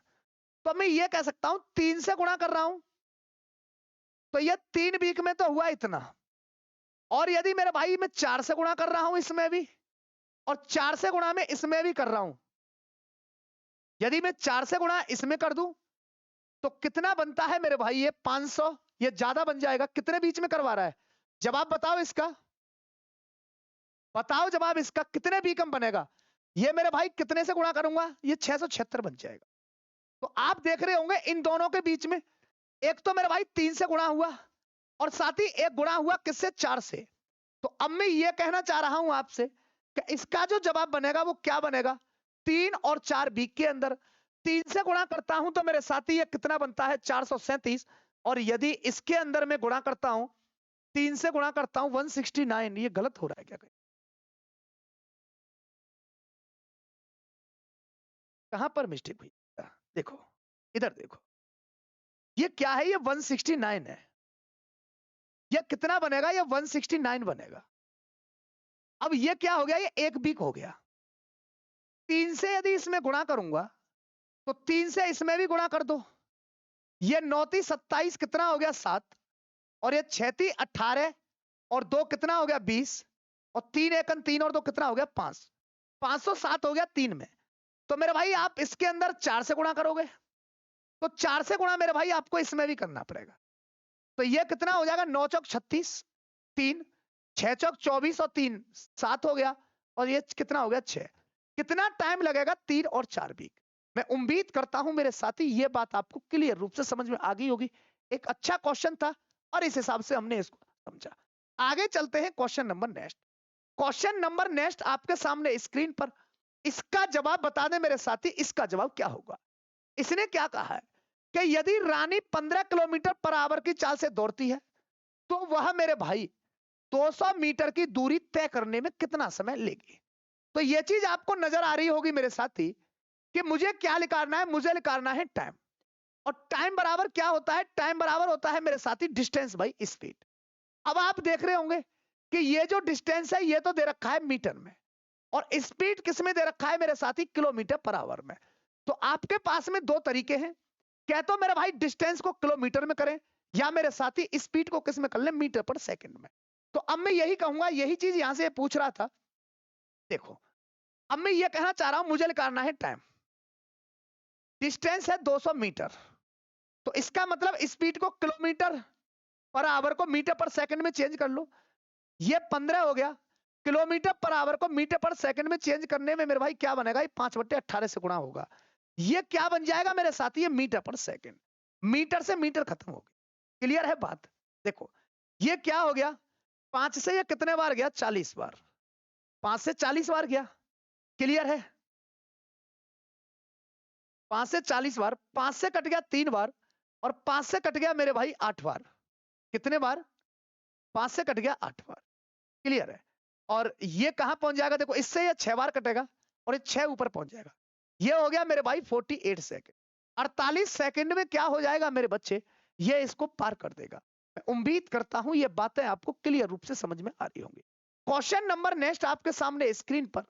A: तो मैं ये कह सकता हूं 3 से गुणा कर रहा हूं, तो ये 3 वीक में तो हुआ इतना। और यदि मेरे भाई मैं 4 से गुणा कर रहा हूं इसमें भी, और 4 से गुणा में इसमें भी कर रहा हूं, यदि मैं 4 से गुणा इसमें कर दूं तो कितना बनता है मेरे भाई? ये 500। ये ज्यादा बन जाएगा। कितने बीच में करवा रहा है? जवाब बताओ इसका, बताओ जवाब इसका, कितने वीक में बनेगा? ये मेरे भाई कितने से गुणा करूंगा, ये 676 बन जाएगा। तो आप देख रहे होंगे इन दोनों के बीच में एक तो मेरे भाई 3 से गुणा हुआ और साथ ही एक गुणा हुआ किससे, 4 से। तो अब मैं ये कहना चाह रहा हूं आपसे कि इसका जो जवाब बनेगा वो क्या बनेगा, 3 और 4 बीक के अंदर 3 से गुणा करता हूं तो मेरे साथी ये कितना बनता है, 437। और यदि इसके अंदर मैं गुणा करता हूं, 3 से गुणा करता हूं 169। ये गलत हो रहा है क्या, कहां पर मिस्टेक हुई, देखो इधर देखो, ये क्या है, ये 169 है। ये कितना बनेगा, ये 169 बनेगा। अब ये क्या हो गया, ये एक बीक हो गया। 3 से यदि इसमें गुणा करूंगा तो 3 से इसमें भी गुणा कर दो, ये 9 × 27 कितना हो गया, 7। और ये 6 × 18 और 2 कितना हो गया, 20। और 3 × 1 3 और 2 कितना हो गया, 5। 507 हो गया 3 में। तो मेरे भाई आप इसके अंदर 4 से गुणा करोगे तो 4 से गुणा मेरे भाई आपको इसमें भी करना पड़ेगा। तो ये कितना हो जाएगा, 9 चौक 36, 3, 6 चौक 24 और 3 7 हो गया। और ये कितना हो गया, 6। कितना टाइम लगेगा, 3 और 4 वीक। मैं उम्मीद करता हूं मेरे साथी ये बात आपको क्लियर रूप से समझ में आ गई होगी। एक अच्छा क्वेश्चन था और इस हिसाब से हमने इसको समझा। आगे चलते हैं question number next. Question number next आपके सामने स्क्रीन पर, इसका जवाब बता दें मेरे साथी, इसका जवाब क्या होगा। इसने क्या कहा है कि यदि रानी 15 किलोमीटर पर आवर की चाल से दौड़ती है तो वह मेरे भाई 200 मीटर की दूरी तय करने में कितना समय लेगी। तो यह चीज आपको नजर आ रही होगी मेरे साथी कि मुझे क्या निकालना है, मुझे निकालना है टाइम। और टाइम बराबर क्या होता है, टाइम बराबर होता है मेरे साथी डिस्टेंस बाई स्पीड। अब आप देख रहे होंगे कि ये जो डिस्टेंस है ये तो दे रखा है मीटर में और स्पीड किस में दे रखा है मेरे साथी, किलोमीटर पर आवर में। तो आपके पास में दो तरीके हैं, क्या तो मेरे भाई डिस्टेंस को किलोमीटर में करें या मेरे साथी स्पीड को किस में कर लें, मीटर पर सेकंड में। तो अब मैं यही कहूंगा, यही चीज यहां से पूछ रहा था। देखो अब मैं ये कहना चाह रहा हूं, मुझे निकालना है टाइम, डिस्टेंस है 200 मीटर, तो इसका मतलब स्पीड को किलोमीटर पर आवर को मीटर पर सेकंड में चेंज कर लो। ये 15 हो गया, किलोमीटर पर आवर को मीटर पर सेकंड में चेंज करने में मेरे भाई क्या बनेगा, ये 5/18 से गुणा होगा। ये क्या बन जाएगा मेरे साथी, ये मीटर पर सेकंड। मीटर से मीटर खत्म हो गया, क्लियर है बात। देखो ये क्या हो गया, 5 से ये कितने बार गया, 40 बार, 5 से 40 बार गया, क्लियर है। 5 से 40 बार, 5 से कट गया 3 बार और 5 से कट गया मेरे भाई 8 बार। कितने बार, 5 से कट गया 8 बार, क्लियर है। और ये कहां पहुंच जाएगा, देखो इससे ये 6 बार कटेगा और ये 6 ऊपर पहुंच जाएगा। ये हो गया मेरे भाई 48 सेकंड। 48 सेकंड में क्या हो जाएगा मेरे बच्चे, ये इसको पार कर देगा। मैं उम्मीद करता हूं ये बातें आपको क्लियर रूप से समझ में आ रही होंगी। क्वेश्चन नंबर नेक्स्ट आपके सामने स्क्रीन पर,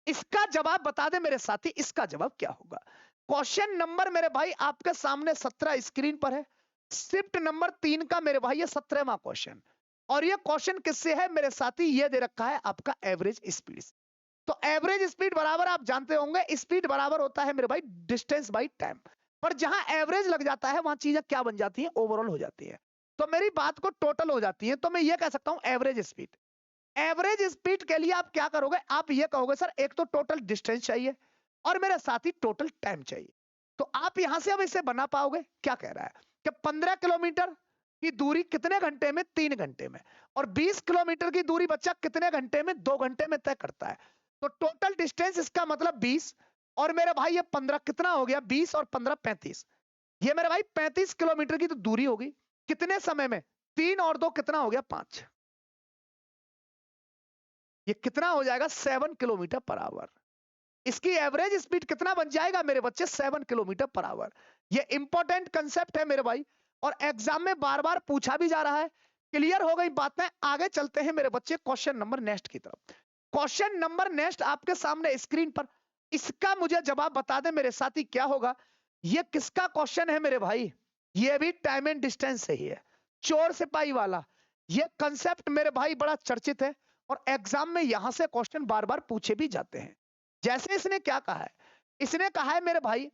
A: इसका जवाब बता दे मेरे साथी, इसका जवाब क्या होगा। क्वेश्चन नंबर मेरे भाई आपके सामने 17 स्क्रीन पर है, शिफ्ट नंबर 3 का मेरे भाई ये 17वां क्वेश्चन। और ये क्वेश्चन किससे है मेरे साथी, ये दे रखा है आपका एवरेज स्पीड। तो एवरेज स्पीड बराबर आप जानते होंगे, स्पीड बराबर होता है मेरे भाई डिस्टेंस बाई टाइम। पर जहां एवरेज लग जाता है वहां चीजें क्या बन जाती हैं, ओवरऑल हो जाती है। तो मेरी बात को टोटल हो जाती है, तो मैं ये कह सकता हूं एवरेज स्पीड। एवरेज स्पीड के लिए आप क्या करोगे, आप ये कहोगे सर एक तो टोटल डिस्टेंस चाहिए और मेरे साथ ही टोटल टाइम चाहिए। तो आप यहां से अब इसे बना पाओगे, क्या कह रहा है कि 15 किलोमीटर की दूरी कितने घंटे में, 3 घंटे में। और 20 किलोमीटर की दूरी बच्चा कितने घंटे में, 2 घंटे में तय करता है। तो टोटल डिस्टेंस इसका मतलब 20 और मेरे भाई ये 15 कितना हो गया, 20 और 15 35। ये मेरे भाई 35 किलोमीटर की तो दूरी होगी, कितने समय में, 3 और 2 कितना हो गया, 5। ये कितना हो जाएगा, 7 किलोमीटर पर आवर। इसकी एवरेज स्पीड कितना बन जाएगा मेरे बच्चे, 7 किलोमीटर पर आवर। ये इंपॉर्टेंट कंसेप्ट है मेरे भाई और एग्जाम में बार बार पूछा भी जा रहा है। क्लियर हो गई बातें, आगे चलते हैं मेरे बच्चे क्वेश्चन नंबर नेक्स्ट की तरफ। क्वेश्चन नंबर नेक्स्ट आपके सामने स्क्रीन पर, इसका मुझे जवाब बता दे मेरे साथी क्या होगा। ये किसका क्वेश्चन है मेरे भाई, ये भी टाइम एंड डिस्टेंस से ही है, चोर सिपाही वाला। ये कंसेप्ट मेरे भाई बड़ा चर्चित है और एग्जाम में यहां से क्वेश्चन बार बार पूछे भी जाते हैं। जैसे इसने क्या कहा है, इसने कहा है मेरे भाई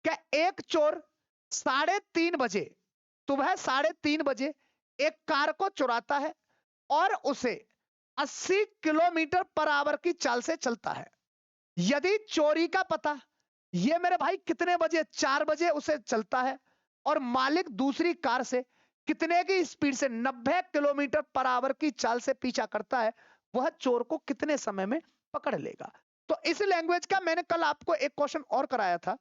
A: क्या एक चोर 3:30 बजे, सुबह 3:30 बजे एक कार को चुराता है और उसे 80 किलोमीटर पर आवर की चाल से चलता है। यदि चोरी का पता, ये मेरे भाई कितने बजे, 4 बजे उसे चलता है और मालिक दूसरी कार से कितने की स्पीड से 90 किलोमीटर पर आवर की चाल से पीछा करता है, वह चोर को कितने समय में पकड़ लेगा। तो इस लैंग्वेज का मैंने कल आपको एक क्वेश्चन और कराया था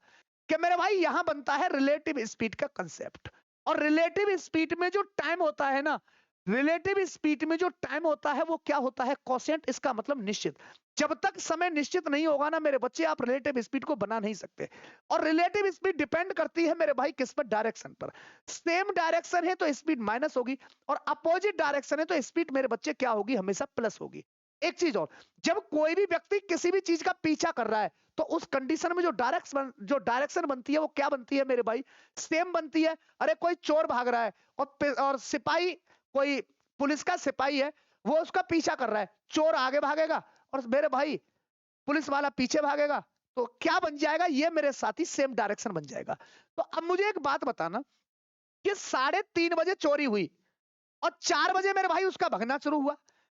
A: कि मेरे भाई यहां बनता है रिलेटिव स्पीड का कंसेप्ट। और रिलेटिव स्पीड में जो टाइम होता है ना, रिलेटिव स्पीड में जो टाइम होता है वो क्या होता है, कोसेंट, इसका मतलब निश्चित। जब तक समय निश्चित नहीं होगा ना मेरे बच्चे, आप रिलेटिव स्पीड को बना नहीं सकते। और रिलेटिव स्पीड डिपेंड करती है मेरे भाई किस पर, डायरेक्शन पर। सेम डायरेक्शन है तो स्पीड माइनस होगी, और अपोजिट डायरेक्शन है तो स्पीड मेरे बच्चे क्या होगी, हमेशा प्लस होगी। एक चीज और, जब कोई भी व्यक्ति किसी भी चीज का पीछा कर रहा है तो उस कंडीशन में जो डायरेक्शन बनती है वो क्या बनती है मेरे भाई, सेम बनती है। अरे कोई चोर भाग रहा है और सिपाही, कोई पुलिस का सिपाही है, वो उसका पीछा कर रहा है, चोर आगे भागेगा और मेरे भाई पुलिस वाला पीछे भागेगा, तो क्या बन जाएगा, ये मेरे साथी सेम डायरेक्शन बन जाएगा। तो अब मुझे एक बात बताना कि 3:30 बजे चोरी हुई और 4 बजे मेरे भाई उसका भागना शुरू हुआ,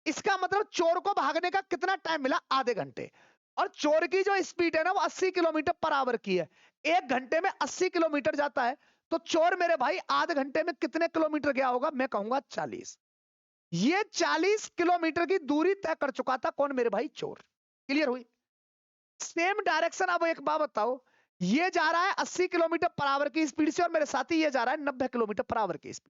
A: इसका मतलब चोर को भागने का कितना टाइम मिला, आधे घंटे। और चोर की जो स्पीड है ना वो 80 किलोमीटर पर आवर की है, 1 घंटे में 80 किलोमीटर जाता है, तो चोर मेरे भाई आधे घंटे में कितने किलोमीटर गया होगा, मैं कहूंगा 40। ये 40 किलोमीटर की दूरी तय कर चुका था कौन, मेरे भाई चोर। क्लियर हुई। सेम डायरेक्शन, अब एक बात बताओ, ये जा रहा है 80 किलोमीटर पर आवर की स्पीड से और मेरे साथी ये जा रहा है 90 किलोमीटर पर आवर की स्पीड।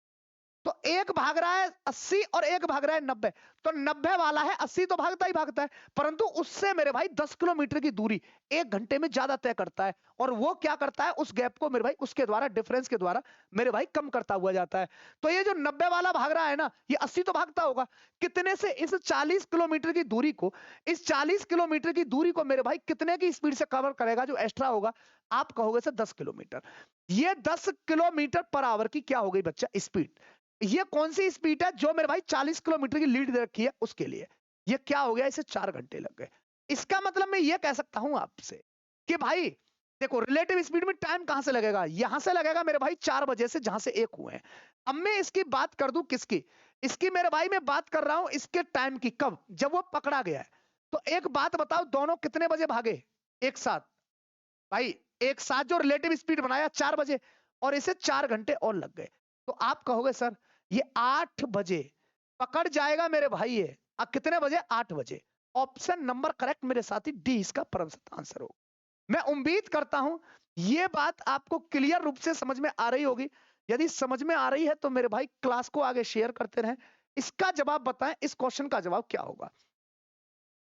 A: तो एक भाग रहा है 80 और एक भाग रहा है 90, तो 90 वाला है, 80 तो भागता ही भागता है, परंतु उससे मेरे भाई 10 किलोमीटर की दूरी 1 घंटे में ज्यादा तय करता है। और वो क्या करता है, उस गैप को मेरे भाई उसके द्वारा, डिफरेंस के द्वारा मेरे भाई कम करता हुआ जाता है। तो ये जो 90 वाला भाग रहा है ना, ये 80 तो भागता होगा, कितने से, इस 40 किलोमीटर की दूरी को, इस 40 किलोमीटर की दूरी को मेरे भाई कितने की स्पीड से कवर करेगा, जो एक्स्ट्रा होगा, आप कहोगे सर 10 किलोमीटर। ये 10 किलोमीटर पर आवर की क्या हो गई बच्चा, स्पीड। ये कौन सी स्पीड है, जो मेरे भाई 40 किलोमीटर की लीड दे रखी है उसके लिए। ये क्या हो गया, इसे 4 घंटे लग गए। इसका मतलब मैं ये कह सकता हूं आपसे कि भाई देखो, रिलेटिव स्पीड में टाइम कहां से लगेगा, यहां से लगेगा मेरे भाई 4 बजे से, जहां से एक हुए हैं। अब मैं इसकी बात कर दूं, किसकी, इसकी मेरे भाई मैं बात कर रहा हूं इसके टाइम की, कब, जब वो पकड़ा गया है। तो एक बात बताओ, दोनों कितने बजे भागे एक साथ, भाई एक साथ जो रिलेटिव स्पीड बनाया 4 बजे, और इसे 4 घंटे और लग गए। तो आप कहोगे सर ये 8 बजे पकड़ जाएगा मेरे भाई, ये कितने बजे, 8 बजे। ऑप्शन नंबर करेक्ट मेरे साथी, डी इसका परम सत्य आंसर हो। मैं उम्मीद करता हूं ये बात आपको क्लियर रूप से समझ में आ रही होगी। यदि समझ में आ रही है तो मेरे भाई क्लास को आगे शेयर करते रहें। इसका जवाब बताएं, इस क्वेश्चन का जवाब क्या होगा।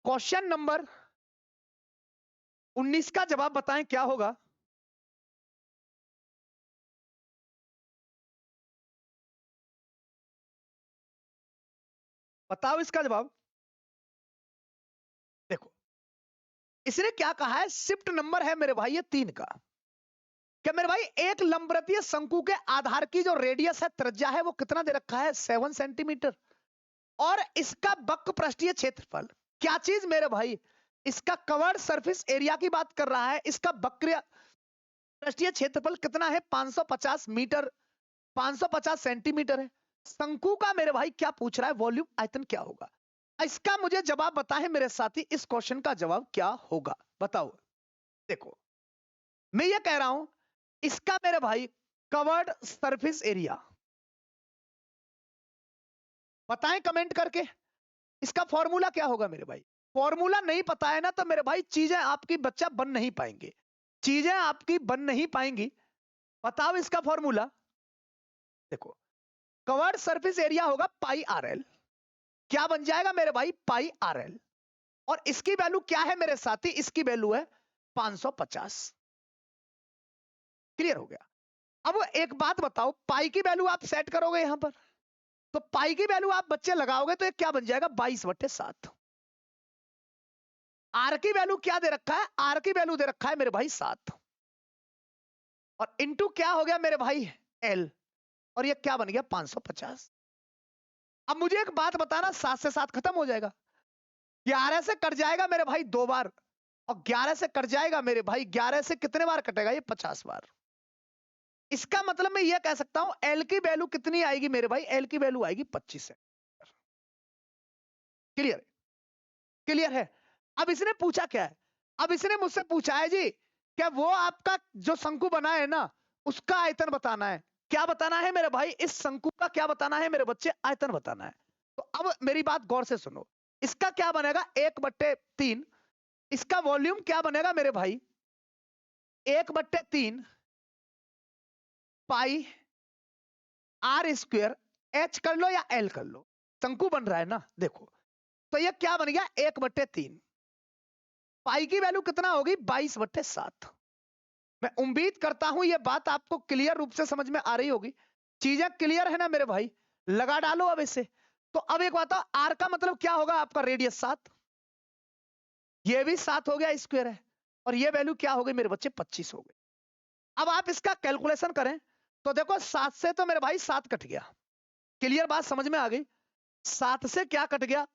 A: क्वेश्चन नंबर 19 का जवाब बताएं क्या होगा। बताओ इसका जवाब। देखो इसने क्या कहा है, शिफ्ट नंबर है मेरे भाई ये 3 का, क्या मेरे भाई एक लंबवृत्तीय शंकु के आधार की जो रेडियस है, त्रिज्या है, वो कितना दे रखा है, 7 सेंटीमीटर। और इसका वक्र पृष्ठीय क्षेत्रफल, क्या चीज मेरे भाई, इसका कवर्ड सरफेस एरिया की बात कर रहा है, इसका वक्र पृष्ठीय क्षेत्रफल कितना है, 550 मीटर, 550 सेंटीमीटर है। शंकु का मेरे भाई क्या पूछ रहा है, वॉल्यूम आयतन क्या होगा। इसका मुझे जवाब बताएं मेरे साथी, इस क्वेश्चन का जवाब क्या होगा, बताओ। देखो मैं ये कह रहा हूं, इसका मेरे भाई कवर्ड सरफेस एरिया बताएं कमेंट करके, इसका फॉर्मूला क्या होगा मेरे भाई। फॉर्मूला नहीं पता है ना तो मेरे भाई चीजें आपकी बच्चा बन नहीं पाएंगे, चीजें आपकी बन नहीं पाएंगी। बताओ इसका फॉर्मूला। देखो कवर्ड सरफेस एरिया होगा पाई आर एल, क्या बन जाएगा मेरे भाई, पाई आर एल। और इसकी वैल्यू क्या है मेरे साथी, इसकी वैल्यू है 550। क्लियर हो गया। अब एक बात बताओ, पाई की वैल्यू आप सेट करोगे यहां पर, तो पाई की वैल्यू आप बच्चे लगाओगे तो ये क्या बन जाएगा, 22/7। आर की वैल्यू क्या दे रखा है, आर की वैल्यू दे रखा है मेरे भाई 7, और इंटू क्या हो गया मेरे भाई, एल, और ये क्या बन गया 550। अब मुझे एक बात बताना, 7 से 7 खत्म हो जाएगा, 11 से कट जाएगा मेरे भाई 2 बार, और 11 से कट जाएगा मेरे भाई, 11 से कितने बार कटेगा, ये 50 बार। इसका मतलब मैं ये कह सकता हूं एल की वैल्यू कितनी आएगी मेरे भाई, एल की वैल्यू आएगी 25 है। क्लियर, क्लियर है। अब इसने पूछा क्या है, अब इसने मुझसे पूछा है जी, क्या वो आपका जो शंकु बना है ना, उसका आयतन बताना है। क्या बताना है मेरे भाई? इस शंकु का क्या बताना है मेरे बच्चे? आयतन बताना है। तो अब मेरी बात गौर से सुनो, इसका क्या बनेगा? 1/3। इसका वॉल्यूम क्या बनेगा मेरे भाई? 1/3 पाई आर स्क्वायर एच कर लो या एल कर लो, शंकु बन रहा है ना, देखो। तो ये क्या बन गया? 1/3। पाई की वैल्यू कितना होगी? 22/7। मैं उम्मीद करता हूं ये बात आपको क्लियर रूप से समझ में आ रही होगी। चीजें क्लियर है ना मेरे भाई? लगा डालो अब इसे। तो अब एक बात, आर का मतलब क्या होगा आपका? रेडियस 7। ये भी 7 हो गया स्क्वायर है, और ये वैल्यू क्या हो गई मेरे बच्चे? 25 हो गई। अब आप इसका कैलकुलेशन करें तो देखो, 7 से तो मेरे भाई 7 कट गया। क्लियर बात समझ में आ गई? 7 से क्या कट गया?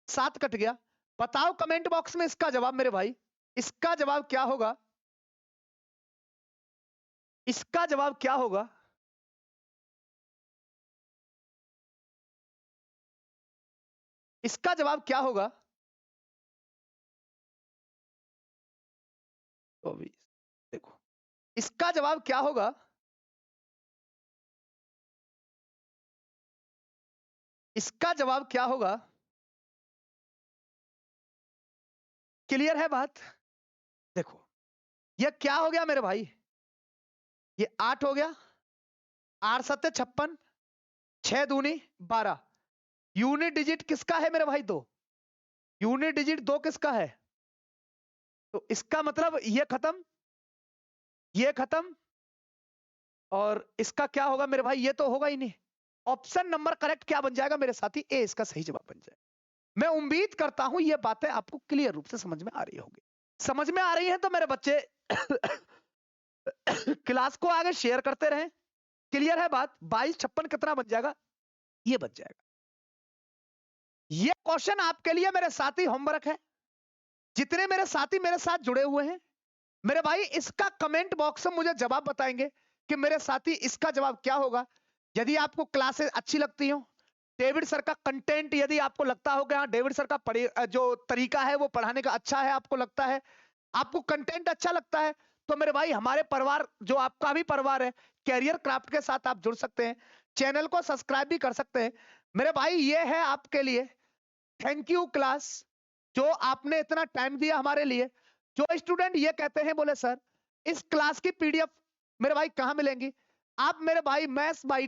A: 7 कट गया। बताओ कमेंट बॉक्स में इसका जवाब मेरे भाई। इसका जवाब क्या होगा? इसका जवाब क्या होगा? इसका जवाब क्या होगा? तो अभी देखो, इसका जवाब क्या होगा? इसका जवाब क्या होगा? क्लियर है बात? देखो, ये क्या हो गया मेरे भाई? ये 8 हो गया। 8 7 56, 6 दूनी 12। यूनिट डिजिट किसका है मेरे भाई? 2। यूनिट डिजिट 2 किसका है? तो इसका मतलब ये खत्म, ये खत्म, और इसका क्या होगा मेरे भाई? ये तो होगा ही नहीं। ऑप्शन नंबर करेक्ट क्या बन जाएगा मेरे साथी? ए इसका सही जवाब बन जाएगा। मैं उम्मीद करता हूं ये बातें आपको क्लियर रूप से समझ में आ रही होगी। समझ में आ रही है तो मेरे बच्चे क्लास को आगे शेयर करते रहें। क्लियर है बात? 22 56 कितना बन जाएगा? ये बन जाएगा। ये क्वेश्चन आपके लिए मेरे साथी होमवर्क है। जितने मेरे साथी मेरे साथ जुड़े हुए हैं मेरे भाई, इसका कमेंट बॉक्स में मुझे जवाब बताएंगे कि मेरे साथी इसका जवाब क्या होगा। यदि आपको क्लासेस अच्छी लगती हो, डेविड सर का कंटेंट यदि आपको लगता हो कि हाँ, डेविड सर का जो तरीका है वो पढ़ाने का अच्छा है, आपको लगता है, आपको कंटेंट अच्छा लगता है, तो मेरे भाई हमारे परिवार, जो आपका भी परिवार है, कैरियर क्राफ्ट के साथ आप जुड़ सकते हैं। चैनल को सब्सक्राइब भी कर सकते हैं। मेरे भाई ये है आपके लिए थैंक यू क्लास, जो आपने इतना टाइम दिया हमारे लिए। जो स्टूडेंट ये कहते हैं, बोले सर इस क्लास की पीडीएफ मेरे भाई कहां मिलेंगी? आप मेरे भाई math by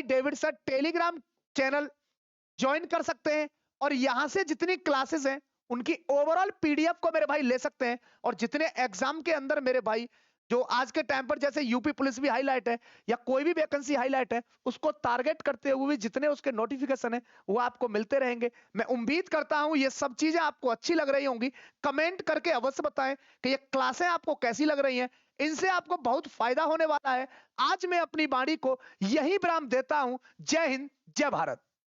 A: David sir Telegram channel join कर सकते हैं, और यहां से जितनी क्लासेस हैं उनकी ओवरऑल पीडीएफ को मेरे भाई ले सकते हैं। और जितने एग्जाम के अंदर मेरे भाई, जो आज के टाइम पर जैसे यूपी पुलिस भी हाईलाइट है या कोई भी वैकेंसी हाईलाइट है, उसको टारगेट करते हुए जितने उसके नोटिफिकेशन है वो आपको मिलते रहेंगे। मैं उम्मीद करता हूं ये सब चीजें आपको अच्छी लग रही होंगी। कमेंट करके अवश्य बताएं कि ये क्लासें आपको कैसी लग रही हैं। इनसे आपको बहुत फायदा होने वाला है। आज मैं अपनी वाणी को यही विराम देता हूं। जय हिंद, जय भारत।